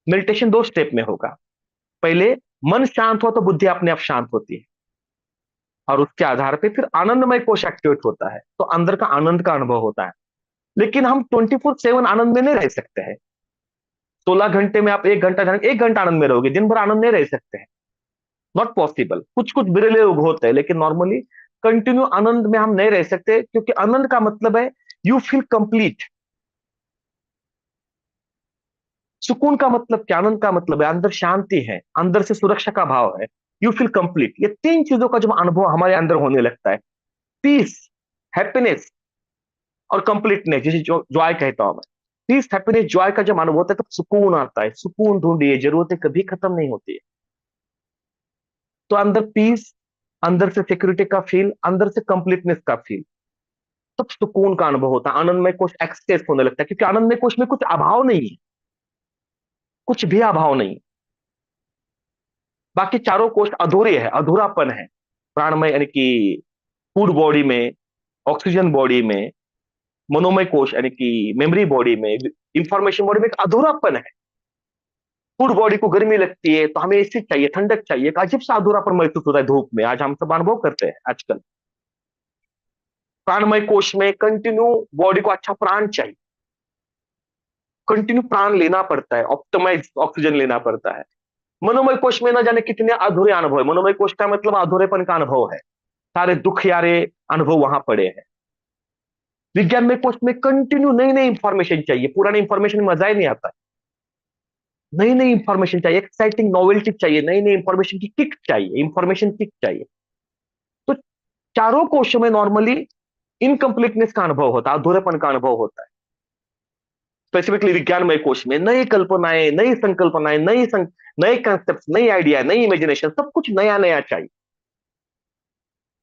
मेडिटेशन 2 स्टेप में होगा। पहले मन शांत हो तो बुद्धि अपने आप शांत होती है, और उसके आधार पे फिर आनंदमय कोश एक्टिवेट होता है, तो अंदर का आनंद का अनुभव होता है। लेकिन हम 24/7 आनंद में नहीं रह सकते हैं। 16 घंटे में आप 1 घंटा 1 घंटा आनंद में रहोगे, दिन भर आनंद नहीं रह सकते हैं। Not possible. कुछ कुछ बिरले लोग होते हैं, लेकिन नॉर्मली कंटिन्यू आनंद में हम नहीं रह सकते, क्योंकि आनंद का मतलब है यू फील कंप्लीट। सुकून का मतलब क्या, आनंद का मतलब है अंदर शांति है, अंदर से सुरक्षा का भाव है, यू फील कंप्लीट। ये 3 चीजों का जब अनुभव हमारे अंदर होने लगता है, पीस, हैप्पीनेस और कंप्लीटनेस, जिसे जॉय कहता हूं मैं। पीस, हैप्पीनेस, जॉय का जब अनुभव होता है तो सुकून आता है। सुकून ढूंढिए, जरूरतें कभी खत्म नहीं होती है। तो अंदर पीस, अंदर से सिक्योरिटी का फील, अंदर से कंप्लीटनेस का फील, तब सुकून का अनुभव होता है। आनंदमय कोश एक्सेस होने लगता है, क्योंकि आनंदमय कोश में कुछ अभाव नहीं है, कुछ भी अभाव नहीं। बाकी चारों कोश अधूरे है, अधूरापन है। प्राणमय यानी कि फूड बॉडी में, ऑक्सीजन बॉडी में, मनोमय कोश यानी कि मेमोरी बॉडी में, इंफॉर्मेशन बॉडी में एक अधूरापन है। फूड बॉडी को गर्मी लगती है तो हमें एसी चाहिए, ठंडक चाहिए, एक अजीब सा अधूरापन महसूस होता है धूप में, आज हम सब अनुभव करते हैं आजकल। प्राणमय कोश में कंटिन्यू बॉडी को अच्छा प्राण चाहिए, कंटिन्यू प्राण लेना पड़ता है, ऑप्टिमाइज ऑक्सीजन लेना पड़ता है। मनोमय कोश में ना जाने कितने अधूरे अनुभव है। मनोमय कोश का मतलब अधूरेपन का अनुभव है, सारे दुख यारे अनुभव वहां पड़े हैं। विज्ञान में कोश में कंटिन्यू नई नई इंफॉर्मेशन चाहिए, पुरानी इंफॉर्मेशन में मजा ही नहीं आता। नई नई इंफॉर्मेशन चाहिए, एक्साइटिंग नॉवेल्टी चाहिए, नई नई इंफॉर्मेशन की किक चाहिए, इंफॉर्मेशन किक चाहिए। तो चारों कोशों में नॉर्मली इनकम्प्लीटनेस का अनुभव होता है, अधूरेपन का अनुभव होता है। स्पेसिफिकली विज्ञानमय कोश में नई कल्पनाएं, नई संकल्पनाएं, नए कंसेप्ट, नई आइडिया, नई इमेजिनेशन, सब कुछ नया नया चाहिए।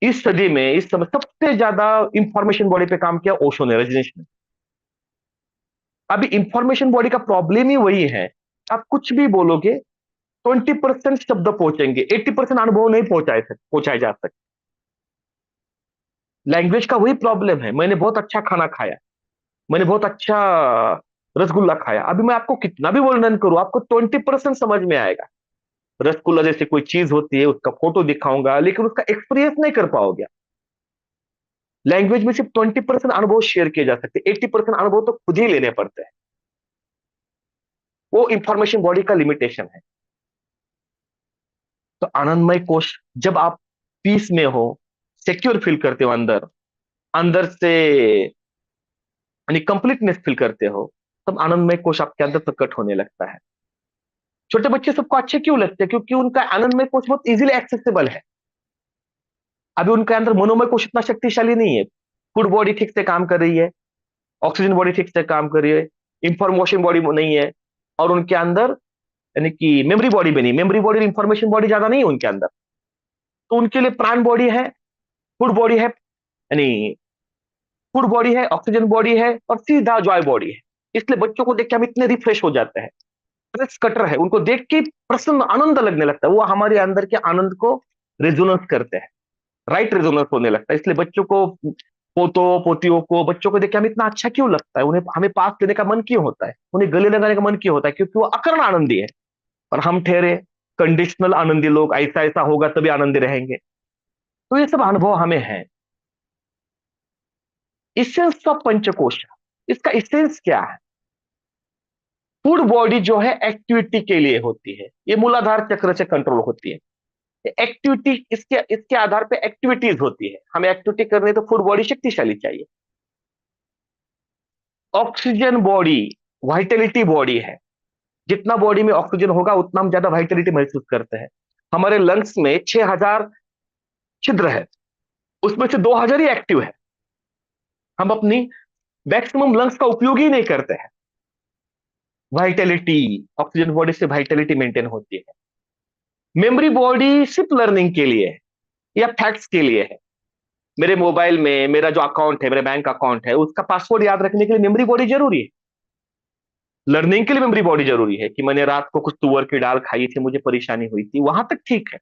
इस सदी में, इस समय सबसे ज्यादा इंफॉर्मेशन बॉडी पे काम किया ओशो ने, रजनीश ने। अभी इंफॉर्मेशन बॉडी का प्रॉब्लम ही वही है। आप कुछ भी बोलोगे, 20% शब्द पहुंचेंगे, 80% अनुभव नहीं पहुंचाए जा सकते। लैंग्वेज का वही प्रॉब्लम है। मैंने बहुत अच्छा खाना खाया, मैंने बहुत अच्छा रसगुल्ला खाया, अभी मैं आपको कितना भी वर्णन करूं, आपको 20% समझ में आएगा। रसगुल्ला जैसे कोई चीज होती है, उसका फोटो दिखाऊंगा, लेकिन उसका एक्सपीरियंस नहीं कर पाओगे। लैंग्वेज में सिर्फ 20% अनुभव शेयर किए जा सकते, 80% अनुभव तो खुद ही लेने पड़ते हैं। वो इंफॉर्मेशन बॉडी का लिमिटेशन है। तो आनंदमय कोश, जब आप पीस में हो, सिक्योर फील करते हो अंदर, अंदर से यानी कंप्लीटनेस फील करते हो, तब आनंदमय कोश आपके अंदर प्रकट होने लगता है। छोटे बच्चे सबको अच्छे क्यों लगते हैं? क्योंकि उनका आनंदमय कोश बहुत इजीली एक्सेसिबल है। अभी उनके अंदर मनोमय कोश इतना शक्तिशाली नहीं है। फूड बॉडी ठीक से काम कर रही है, ऑक्सीजन बॉडी ठीक से काम कर रही है, इंफॉर्मेशन बॉडी नहीं है, और उनके अंदर यानी कि मेमोरी बॉडी भी नहीं, मेमोरी बॉडी और इंफॉर्मेशन बॉडी ज्यादा नहीं है उनके अंदर। तो उनके लिए प्राण बॉडी है, फूड बॉडी है, यानी फूड बॉडी है, ऑक्सीजन बॉडी है, और सीधा जॉय बॉडी है। इसलिए बच्चों को देख के हम इतने रिफ्रेश हो जाते हैं। स्ट्रेस कटर है, उनको देख के प्रसन्न आनंद लगने लगता है, वो हमारे अंदर के आनंद को रेजोनेंस करते हैं, राइट रेजोनेंस होने लगता है। इसलिए बच्चों को, पोतों पोतियों को, बच्चों को देख के हमें इतना अच्छा क्यों लगता है, उन्हें हमें पास लेने का मन क्यों होता है, उन्हें गले लगाने का मन क्यों होता है? क्योंकि वो अकर्ण आनंदी है। और हम ठहरे कंडीशनल आनंदी लोग, ऐसा ऐसा होगा तभी आनंदी रहेंगे। तो ये सब अनुभव हमें है। इसेंस ऑफ पंचकोश, इसका इसेंस क्या है? फूड बॉडी जो है एक्टिविटी के लिए होती है, ये मूलाधार चक्र से कंट्रोल होती है। एक्टिविटी, इसके इसके आधार पे एक्टिविटीज होती है, हमें एक्टिविटी करनी है तो फूड बॉडी शक्तिशाली चाहिए। ऑक्सीजन बॉडी वाइटलिटी बॉडी है, जितना बॉडी में ऑक्सीजन होगा उतना हम ज्यादा वाइटलिटी महसूस करते हैं। हमारे लंग्स में 6000 छिद्र है, उसमें से 2000 ही एक्टिव है। हम अपनी मैक्सिमम लंग्स का उपयोग ही नहीं करते हैं। वाइटलिटी, ऑक्सीजन बॉडी से वाइटलिटी मेंटेन होती है। मेमोरी बॉडी सिर्फ लर्निंग के लिए है या फैक्ट्स के लिए है। मेरे मोबाइल में मेरा जो अकाउंट है, मेरे बैंक अकाउंट है, उसका पासवर्ड याद रखने के लिए मेमोरी बॉडी जरूरी है। लर्निंग के लिए मेमोरी बॉडी जरूरी है कि मैंने रात को कुछ तुअर की दाल खाई थी, मुझे परेशानी हुई थी, वहां तक ठीक है।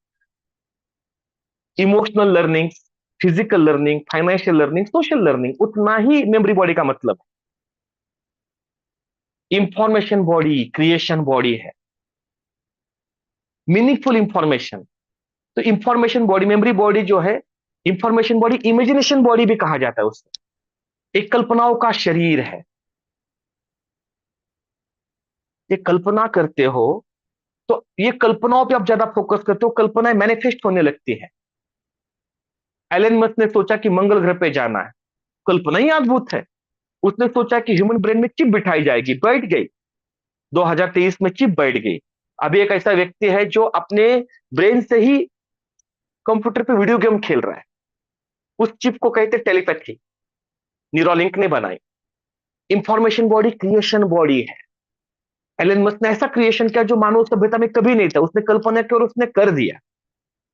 Emotional learning, physical learning, financial learning, social learning, उतना ही मेमोरी बॉडी का मतलब है। इंफॉर्मेशन बॉडी क्रिएशन बॉडी है, मीनिंगफुल इंफॉर्मेशन। तो इंफॉर्मेशन बॉडी, मेमोरी बॉडी जो है, इंफॉर्मेशन बॉडी इमेजिनेशन बॉडी भी कहा जाता है उससे। एक कल्पनाओं का शरीर है, ये कल्पना करते हो तो ये कल्पनाओं पे आप ज्यादा फोकस करते हो, कल्पनाएं मैनिफेस्ट होने लगती है। एलन मस्क ने सोचा कि मंगल ग्रह पे जाना है, कल्पना ही अद्भुत है। उसने सोचा कि ह्यूमन ब्रेन में चिप बिठाई जाएगी, बैठ गई। 2023 में चिप बैठ गई। अभी एक ऐसा व्यक्ति है जो अपने ब्रेन से ही कंप्यूटर पे वीडियो गेम खेल रहा है। उस चिप को कहते टेलीपैथी, न्यूरोलिंक ने बनाई। इंफॉर्मेशन बॉडी क्रिएशन बॉडी है। एलन मस्क ने ऐसा क्रिएशन किया जो मानव सभ्यता में कभी नहीं था, उसने कल्पना की और उसने कर दिया।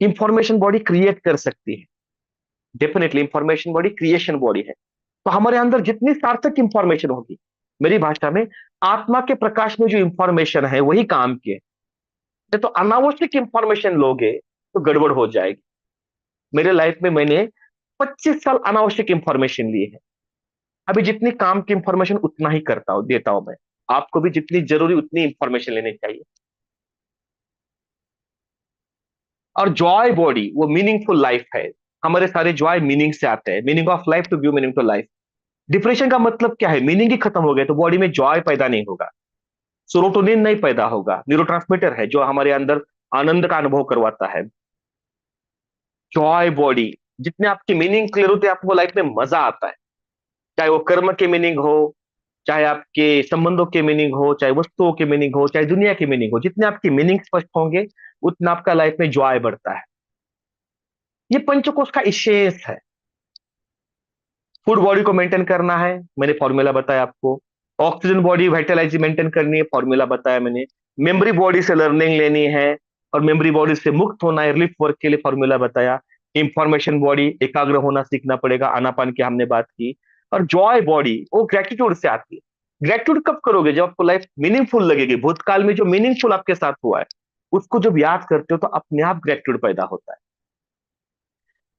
इंफॉर्मेशन बॉडी क्रिएट कर सकती है, definitely information body creation body है। तो हमारे अंदर जितनी सार्थक इंफॉर्मेशन होगी, मेरी भाषा में आत्मा के प्रकाश में जो इंफॉर्मेशन है वही काम की है। तो अनावश्यक इंफॉर्मेशन लोगे तो गड़बड़ हो जाएगी। मेरे लाइफ में मैंने 25 साल अनावश्यक इंफॉर्मेशन ली है। अभी जितनी काम की इंफॉर्मेशन उतना ही करता हूं, देता हूं मैं। आपको भी जितनी जरूरी उतनी इंफॉर्मेशन लेनी चाहिए। और जॉय बॉडी वो मीनिंगफुल लाइफ है। हमारे सारे जॉय मीनिंग से आते हैं, meaning of life to give meaning to life. Depression का मतलब क्या है? मीनिंग ही खत्म हो गया तो बॉडी में जॉय पैदा नहीं होगा, सेरोटोनिन नहीं पैदा होगा, न्यूरोट्रांसमीटर है जो हमारे अंदर आनंद का अनुभव करवाता है। जॉय बॉडी, जितने आपकी मीनिंग क्लियर होते हैं आपको लाइफ में मजा आता है। चाहे वो कर्म के मीनिंग हो, चाहे आपके संबंधों के मीनिंग हो, चाहे वस्तुओं के मीनिंग हो, चाहे दुनिया की मीनिंग हो, जितने आपकी मीनिंग स्पष्ट होंगे उतना आपका लाइफ में जॉय बढ़ता है। ये पंचकोश का इसेंस है। फूड बॉडी को मेंटेन करना है, मैंने फॉर्मूला बताया आपको। ऑक्सीजन बॉडी वाइटलाइज मेंटेन करनी है, फॉर्मूला बताया मैंने। मेमोरी बॉडी से लर्निंग लेनी है और मेमोरी बॉडी से मुक्त होना है, रिलीफ वर्क के लिए फॉर्मूला बताया। इंफॉर्मेशन बॉडी एकाग्र होना सीखना पड़ेगा, आनापान की हमने बात की। और जॉय बॉडी वो ग्रेटिट्यूड से आती है। ग्रेटिट्यूड कब करोगे? जब आपको लाइफ मीनिंगफुल लगेगी। भूतकाल में जो मीनिंगफुल आपके साथ हुआ है उसको जब याद करते हो तो अपने आप ग्रेटिट्यूड पैदा होता है।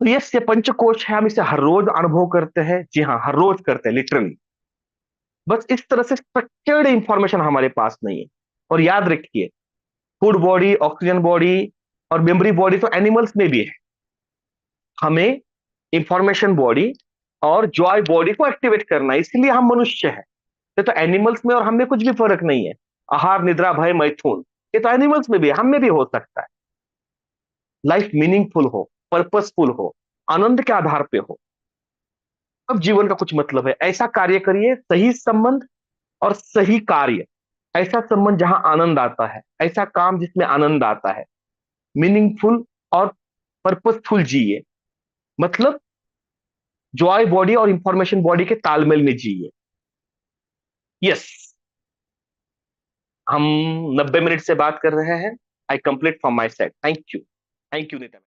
तो ये पंचकोश है, हम इसे हर रोज अनुभव करते हैं। जी हाँ, हर रोज करते हैं लिटरली। बस इस तरह से स्ट्रक्चर्ड इंफॉर्मेशन हमारे पास नहीं है। और याद रखिए, फूड बॉडी, ऑक्सीजन बॉडी और मेमोरी बॉडी तो एनिमल्स में भी है। हमें इंफॉर्मेशन बॉडी और जॉय बॉडी को एक्टिवेट करना है, इसलिए हम मनुष्य हैं। ये तो एनिमल्स में और हम में कुछ भी फर्क नहीं है। आहार निद्रा भय मैथुन, ये तो एनिमल्स में भी है, हम में भी हो सकता है। लाइफ मीनिंगफुल हो, पर्पसफुल हो, आनंद के आधार पे हो, तब जीवन का कुछ मतलब है। ऐसा कार्य करिए, सही संबंध और सही कार्य, ऐसा संबंध जहां आनंद आता है, ऐसा काम जिसमें आनंद आता है, मीनिंगफुल और पर्पसफुल जिए। मतलब जॉय बॉडी और इंफॉर्मेशन बॉडी के तालमेल में जिए। यस, हम 90 मिनट से बात कर रहे हैं। I complete from my side. Thank you, thank you Nita.